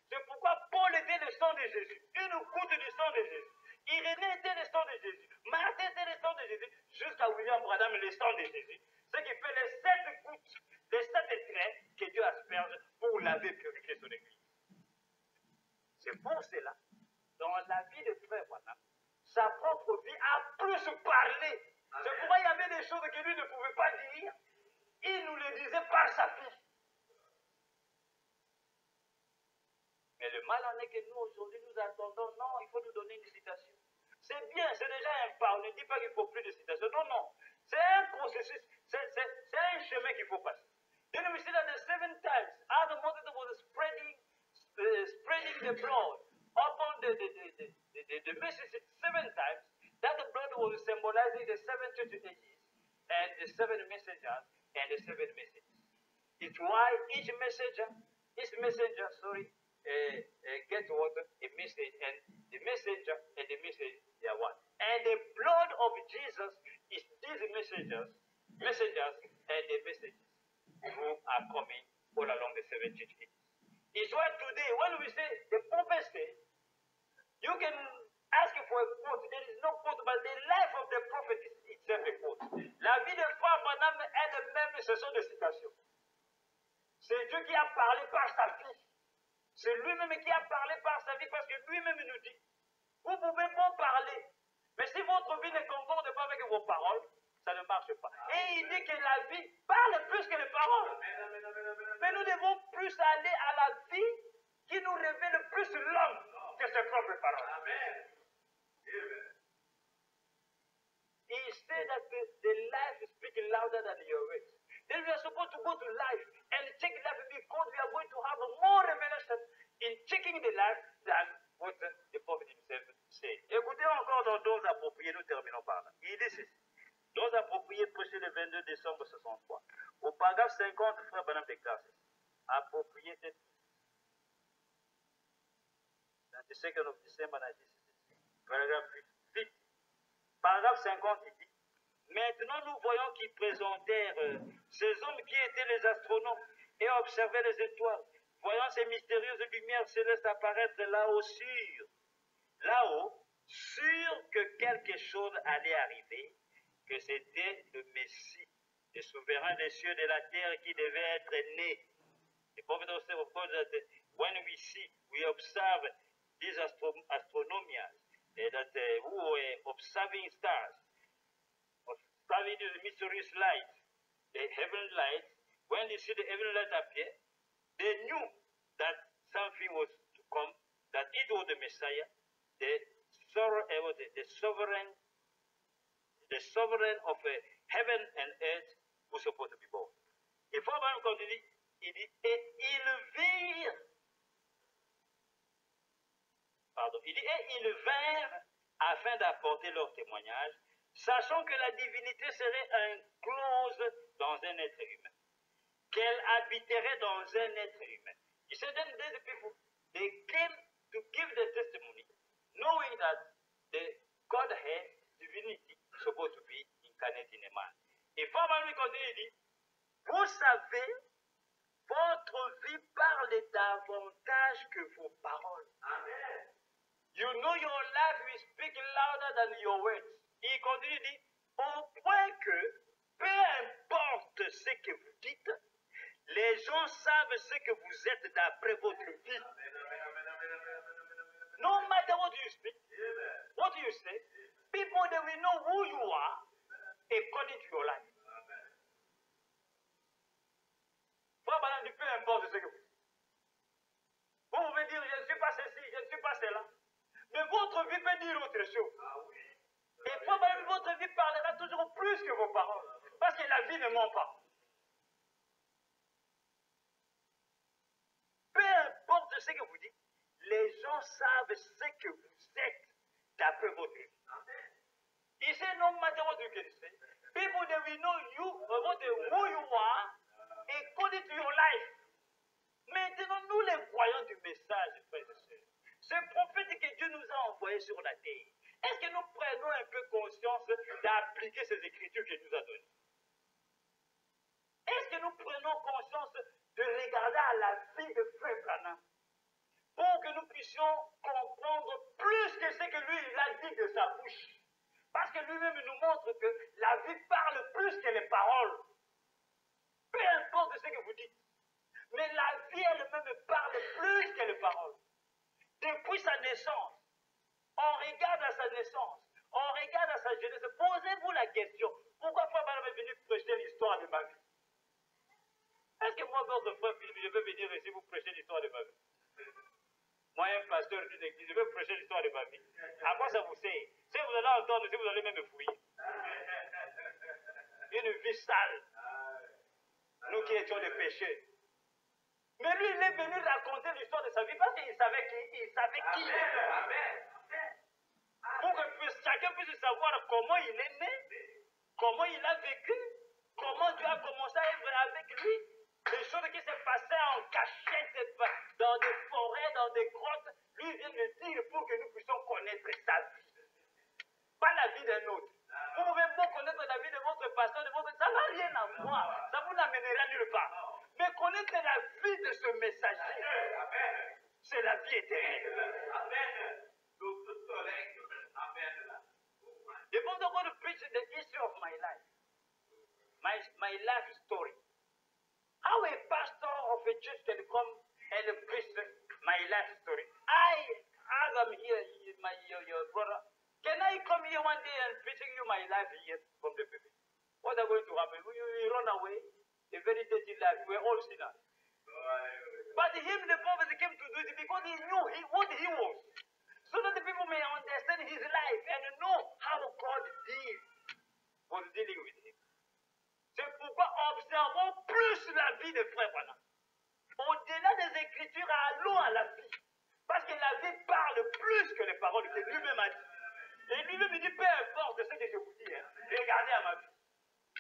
C'est pourquoi Paul était le sang de Jésus. Une goutte du sang de Jésus. Irénée était le sang de Jésus. Martin était le sang de Jésus. Jusqu'à William Branham, le sang de Jésus. Ce qui fait les 7 gouttes, les 7 traits que Dieu asperge pour laver et purifier son église. C'est pour cela, dans la vie de Frère Branham, sa propre vie a plus parlé. C'est pourquoi il y avait des choses que lui ne pouvait pas dire. Il nous les disait par sa vie. Mais le mal en est que nous, aujourd'hui, nous attendons. Non, il faut nous donner une citation. C'est bien, c'est déjà un pas. On ne dit pas qu'il ne faut plus de citation. Non, non. C'est un processus. C'est un chemin qu'il faut passer. Then we see that the 7 times, Adam was spreading the blood upon the message 7 times. That the blood was symbolizing the 7 churches and the 7 messengers and the 7 messages. It's why each messenger, get what? A message, and the messenger and the message, they are one. And the blood of Jesus is these messengers messengers and the messages who are coming all along the 7 church ages. It's why today, when we say the prophecy, you can ask for a quote. There is no quote, but the life of the prophet is itself a quote. La vie de Frère Branham elle-même, ce sont des citations. C'est Dieu qui a parlé par sa vie. C'est lui-même qui a parlé par sa vie parce que lui-même nous dit, vous pouvez pas parler, mais si votre vie ne concorde pas avec vos paroles, ça ne marche pas. Et il dit que la vie parle plus que les paroles. Mais nous devons plus aller à la vie qui nous révèle plus l'homme que ses propres paroles. Amen. He said that the life is speaking louder than your words. Then we are supposed to go to life and check life because we are going to have more revelation in checking the life than what the prophet himself said. Écoutez encore dans Dons appropriés, nous terminons par là. Il dit ceci. Dons appropriés prêché le 22 décembre 63. Au paragraphe 50, Frère Branham déclare ceci. Approprié cette 22nd of December 1966. Paragraphe 50. Paragraphe 50, il dit, maintenant nous voyons qu'ils présentèrent ces hommes qui étaient les astronomes et observaient les étoiles, voyant ces mystérieuses lumières célestes apparaître là-haut sûr que quelque chose allait arriver, que c'était le Messie, le souverain des cieux et de la terre qui devait être né. The prophet also of course that when we observe these astronomians, that who were observing stars, observing the mysterious light, the heavenly light, when they see the heavenly light appear, they knew that something was to come, that it was the Messiah, the sovereign of heaven and earth was supposed to be born. Et Frère Branham continue, il dit, et ils vinrent afin d'apporter leur témoignage, sachant que la divinité serait incluse dans un être humain, qu'elle habiterait dans un être humain. He said then these people, they came to give the testimony, knowing that the Godhead, divinity, is supposed to be incarnate in a man. Et Frère Branham continue, il dit, vous savez, votre vie parle davantage que vos paroles. Amen. You know your life will speak louder than your words. Il continue, dit, au point que, peu importe ce que vous dites, les gens savent ce que vous êtes d'après votre vie. No matter what you speak, what you say, people they will know who you are according to your life. Frère Branham dit, peu importe ce que vous dites. Vous pouvez dire, je ne suis pas ceci, je ne suis pas cela. Mais votre vie peut dire autre chose. Et probablement votre vie parlera toujours plus que vos paroles. Parce que la vie ne ment pas. Peu importe ce que vous dites, les gens savent ce que vous êtes d'après votre vie. He said, no matter what you can say, people they will know you, who you are, according to your life. Maintenant, nous les voyons du message, frères et sœurs. Ce prophète que Dieu nous a envoyé sur la terre, est-ce que nous prenons un peu conscience d'appliquer ces écritures qu'il nous a données? Est-ce que nous prenons conscience de regarder à la vie de Frère Branham pour que nous puissions comprendre plus que ce que lui il a dit de sa bouche? Parce que lui-même nous montre que la vie parle plus que les paroles. Peu importe ce que vous dites. Mais la vie elle-même parle plus que les paroles. Depuis sa naissance, on regarde à sa naissance, on regarde à sa jeunesse. Posez-vous la question, pourquoi Frère Branham est venu prêcher l'histoire de ma vie? Est-ce que moi, votre frère Philippe, je vais venir ici vous prêcher l'histoire de ma vie? Moi, un pasteur d'une église, je vais prêcher l'histoire de ma vie. À quoi ça vous sert? Si vous allez entendre, si vous allez même me fouiller. Une vie sale. Nous qui étions des pécheurs. Mais lui, il est venu raconter l'histoire de sa vie parce qu'il savait qui il est. Pour que chacun puisse savoir comment il est né, comment il a vécu, comment Dieu a commencé à être avec lui, les choses qui se passaient en cachette, dans des forêts, dans des grottes. Lui vient de dire pour que nous puissions connaître sa vie. Pas la vie d'un autre. Vous pouvez pas connaître la vie de votre pasteur, de votre... Ça va connaître la vie de ce messager, c'est la vie éternelle. Amen. The Father going to preach the history of my life, my life story. How a pastor of a church can come and preach my life story. As I'm here, your brother, can I come here one day and preaching you my life here from the people? What is going to happen? We run away, a very dirty life. We're all sinners. But him, the prophet, came to do it because he knew what he was. So that the people may understand his life and know how God was dealing with him. C'est pourquoi observons plus la vie de Frère Branham. Au-delà des Écritures, allons à la vie. Parce que la vie parle plus que les paroles que lui-même a dit. Et lui-même il dit, peu importe ce que je vous dis, regardez à ma vie.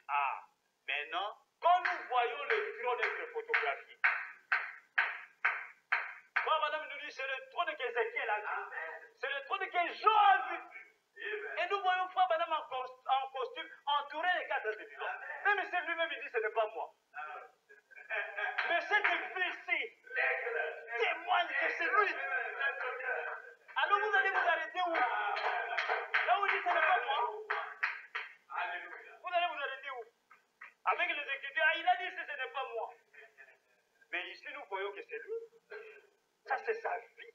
Ah, maintenant, quand nous voyons le trône être photographié, Frère Branham nous dit, c'est le trône qu'Ézéchiel a vu. C'est le trône que Jean a vu. Et nous voyons Frère Branham en costume, entouré des quatre étudiants. Même si lui-même il dit, ce n'est pas moi. Mais cette vie-ci témoigne que c'est lui. Alors vous allez vous arrêter où? Là où il dit, ce n'est pas moi. Vous allez vous arrêter où? Avec les Écritures, il a dit, ce n'est pas moi. Mais ici, nous voyons que c'est lui. Ça, c'est sa vie.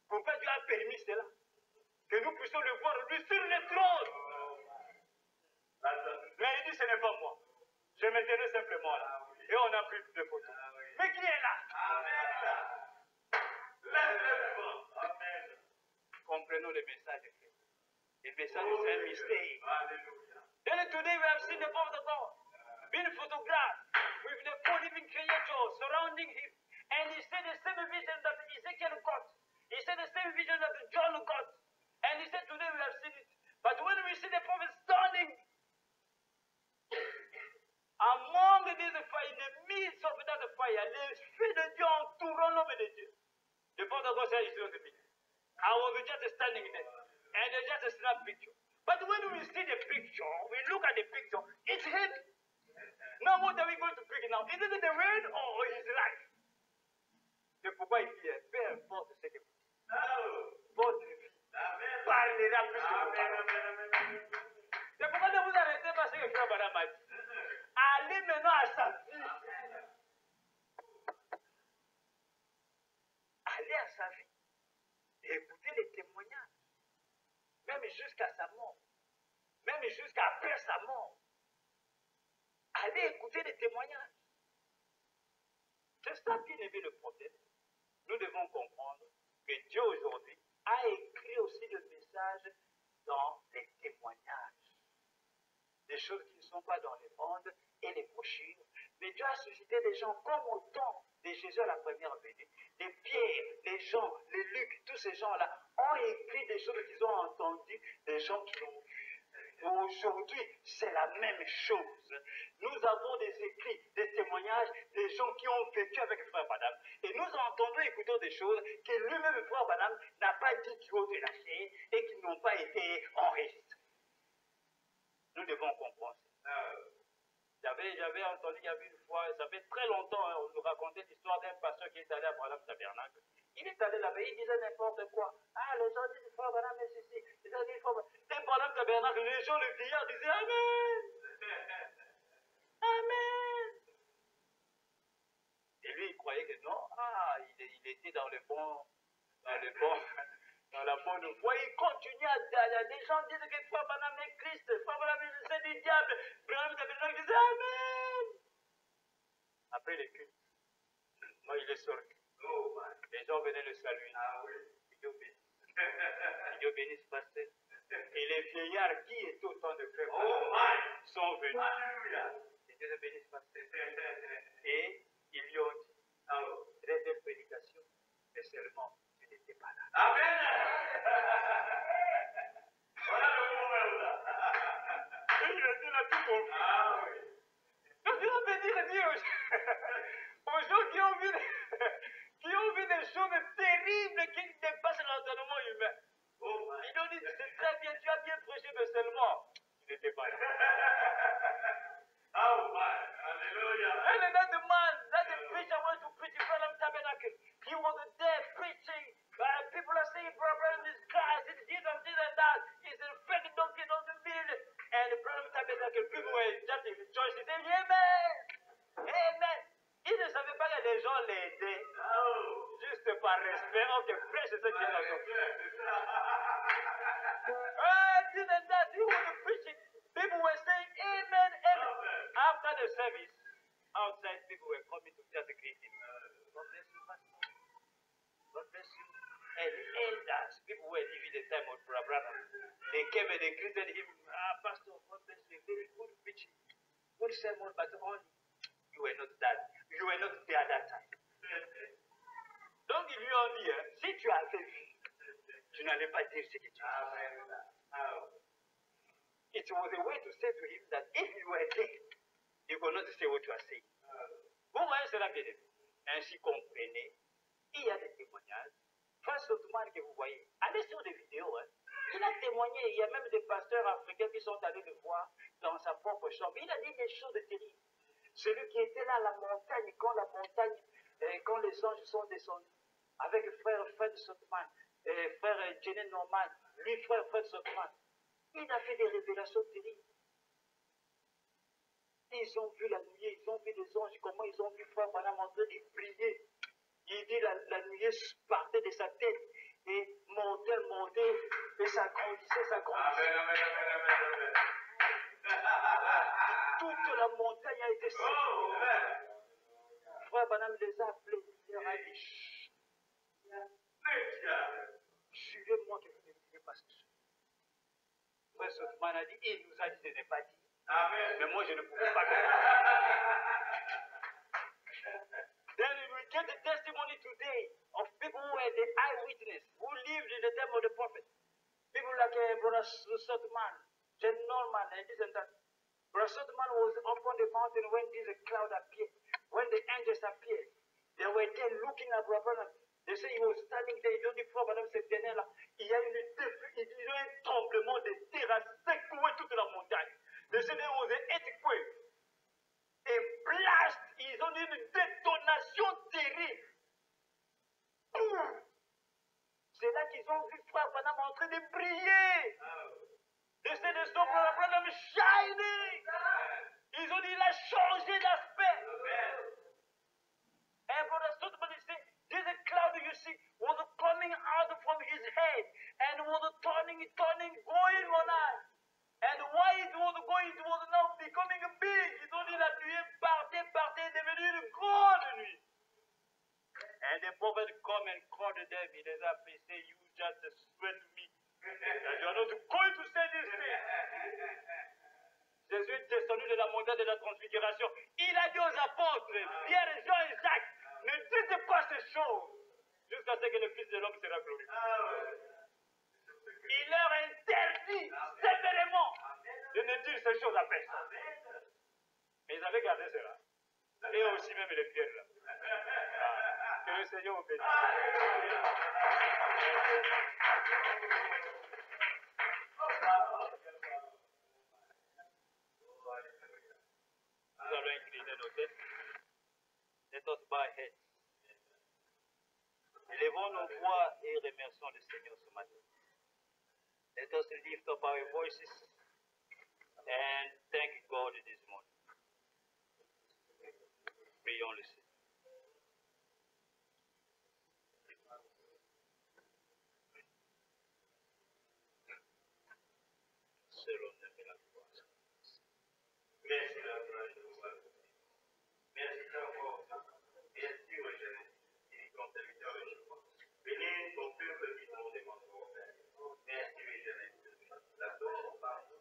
Pourquoi Dieu a permis cela? Que nous puissions le voir, lui, sur le trône. Mais il dit, ce n'est pas moi. Je me tenais simplement là. Et on a pris de photos. Mais qui est là? Comprenons le message de Christ. Le message, c'est un mystère. Then today we have seen the power of God being photographed with the four living creatures surrounding him. And he said the same vision that Ezekiel got. He said the same vision that John got. And he said today we have seen it. But when we see the prophet standing among these fire, in the midst of that fire, l'Esprit de Dieu entourant l'homme de Dieu. The prophet God said, it's not me. I was just standing there. And they just snap picture. But when we see the picture, we look at the picture, it's him. Now what are we going to pick now? Is it the word or his life? C'est pourquoi il dit, peu importe ce que vous dites, votre vie parlera plus que vos paroles. C'est pourquoi ne vous arrêtez pas ce que Frère Branham a dit. Allez maintenant à sa vie. Allez à sa vie. Et écoutez les témoignages. Même jusqu'à sa mort. Même jusqu'après sa mort. Allez écouter les témoignages. C'est ça qui est le problème. Nous devons comprendre que Dieu aujourd'hui a écrit aussi le message dans les témoignages. Des choses qui ne sont pas dans les bandes et les brochures. Mais Dieu a suscité des gens comme au temps de Jésus à la première venue. Les Pierre, les Jean, les Luc, tous ces gens-là ont écrit des choses qu'ils ont entendues, des gens qui l'ont vu. Aujourd'hui, c'est la même chose. Nous avons des écrits, des témoignages, des gens qui ont vécu avec Frère Branham. Et nous entendons, écoutons des choses que lui-même, Frère Branham, n'a pas dit qu'il faut lâcher et qui n'ont pas été enregistrés. Nous devons comprendre ça. J'avais entendu, il y avait une fois, ça fait très longtemps, hein, on nous racontait l'histoire d'un pasteur qui est allé à Branham Tabernacle. Il est allé là-bas, il disait n'importe quoi. Ah, les gens disent, Frère Branham est ceci. Les gens disent, Frère Branham. Et Branham Tabernacle, les gens, le vieillard disaient, Amen. Amen. Et lui, il croyait que non, il était dans la bonne voie. Il continue à les gens disent que Frère Branham est Christ, Frère Branham c'est du diable. Branham Tabernacle disait, Amen. Après les cultes, moi, il est sorti. Les gens venaient le saluer. Dieu bénisse pasteur. Et les vieillards qui étaient au temps de Frère sont venus. Et Dieu bénisse pasteur. Et ils lui ont dit, très belle prédication, mais seulement tu n'étais pas là. Amen. Voilà le moment là. Et il était là tout compris. Donc Dieu peut dire aux gens qui ont vu des choses terribles qui dépassent l'entendement humain. Ils ont dit, c'est très bien, tu as bien prêché, mais seulement, tu n'étais pas là. Oh my, alléluia. And another man par respect. Ok, frère, c'est ça qui est là. Didn't that he was preaching? People were saying amen, amen. After the service, outside people were coming to just greet him. God bless you, Pastor. God bless you. And elders, people were living the time of brother. They came and they greeted him. Pastor, God bless you. Very good preaching. Good sermon, but only you were not that. You were not there that time. Donc il lui a dit, si tu avais vu, tu n'allais pas dire ce que tu as fait. It was a way to say to him that if you were there, you could not say what you are saying. Vous voyez cela bien aimé. Ainsi comprenez, il y a des témoignages. Frère Sotoman que vous voyez, allez sur des vidéos. Il a témoigné, il y a même des pasteurs africains qui sont allés le voir dans sa propre chambre. Il a dit des choses terribles. Celui qui était là à la montagne, quand les anges sont descendus, avec frère Fred Sotoman, frère Jenny Norman, lui frère Fred Sotoman, il a fait des révélations terribles. Ils ont vu la nuée, ils ont vu les anges, comment ils ont vu frère Branham en train de prier. Il dit la nuée partait de sa tête et montait, et ça grandissait. Amen. Toute la montagne a été séparée. Frère Branham les a appelés, il leur a dit, suivez-moi que vous ne vivez pas ce soir. Frère Sotoman a dit, il nous a dit de ne pas dire. Amen. Mais moi je ne pouvais pas dire. Then we get the testimony today of people who were the eyewitness, who lived in the time of the prophet. People like Brother Sotoman, Jen Norman, and this and that. Brother Sotoman was up on the mountain when this cloud appeared, when the angels appeared. They were there looking at Brother Branham. They say he was standing there, ils ont dit, Frère Branham se tenait là. Il y a un tremblement de terre à secouer toute la montagne. They said there was an earthquake. A blast, ils ont eu une détonation terrible. C'est là qu'ils ont vu Frère Branham en train de briller. They said they saw Brother Branham shining. Ils ont dit il a changé d'aspect. And Brother Sotoman said, this cloud you see was coming out from his head and was turning, going on us. And why it was going, it was now becoming big. Ils ont dit la nuée partait, devenue une grande nuit. And the prophet come and called them. He les a appelés, say, you just swear to me that you are not going to say this thing. Jésus est descendu de la montagne de la transfiguration. Il a dit aux apôtres, Pierre, Jean et Jacques, ne dites pas ces choses jusqu'à ce que le Fils de l'homme sera glorifié. Il leur interdit sévèrement de ne dire ces choses à personne. Mais ils avaient gardé cela. Et aussi même les pierres là. Que le Seigneur vous bénisse. Nous allons incliner nos têtes. Let us bow our heads. Élevons nos voix et remercions le Seigneur ce matin. Let us lift up our voices and thank God this morning. Prions le Seigneur. Selon la gloire. Merci la gloire de vous. Merci encore. Merci au Jésus. Il est content de vous. Bénis ton peuple qui t'ont demandé. Merci au Jésus. La gloire par nous.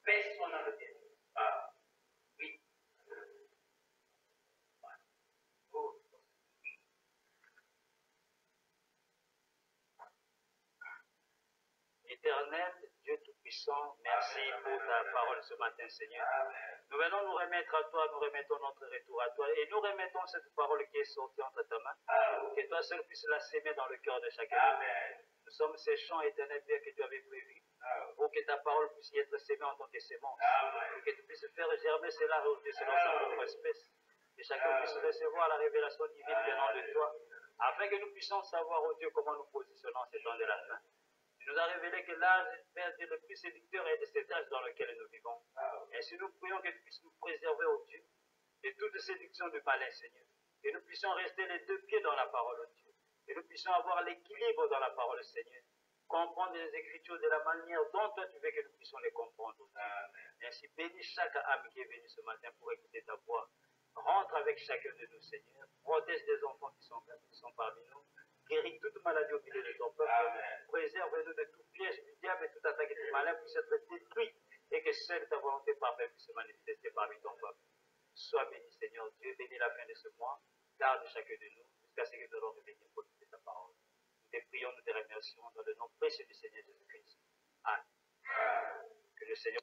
Personne n'a le dire. Ah, oui. Éternel, Dieu Tout-Puissant, merci pour ta parole ce matin, Seigneur. Nous venons nous remettre à toi, nous remettons notre retour à toi et nous remettons cette parole qui est sortie entre ta main. Que toi seul puisses la s'aimer dans le cœur de chacun. Nous sommes ces champs éternels, Père, que tu avais prévus, pour que ta parole puisse y être sémée en tant que sémence, pour que tu puisses faire germer cela, oh Dieu, selon sa propre espèce, que chacun puisse recevoir la révélation divine venant de toi, afin que nous puissions savoir, oh Dieu, comment nous positionnons en ces temps de la fin. Tu nous as révélé que l'âge, Père Dieu, le plus séducteur est de cet âge dans lequel nous vivons. Ainsi, nous prions que tu puisses nous préserver, oh Dieu, de toute séduction du malin, Seigneur. Que nous puissions rester les deux pieds dans la parole, oh Dieu. Que nous puissions avoir l'équilibre dans la parole, Seigneur. Comprendre les Écritures de la manière dont toi tu veux que nous puissions les comprendre, oh Dieu. Ainsi, bénis chaque âme qui est venue ce matin pour écouter ta voix. Rentre avec chacun de nous, Seigneur. Protège les enfants qui sont parmi nous. Guéris toute maladie au milieu de ton peuple. Préserve-nous de tout piège du diable et toute attaque du malin puisse être détruit et que seule ta volonté parfaite puisse se manifester parmi ton peuple. Sois béni, Seigneur Dieu. Bénis la fin de ce mois. Garde chacun de nous jusqu'à ce que nous allons revenir pour écouter ta parole. Nous te prions, nous te remercions dans le nom précieux du Seigneur Jésus-Christ. Amen. Que le Seigneur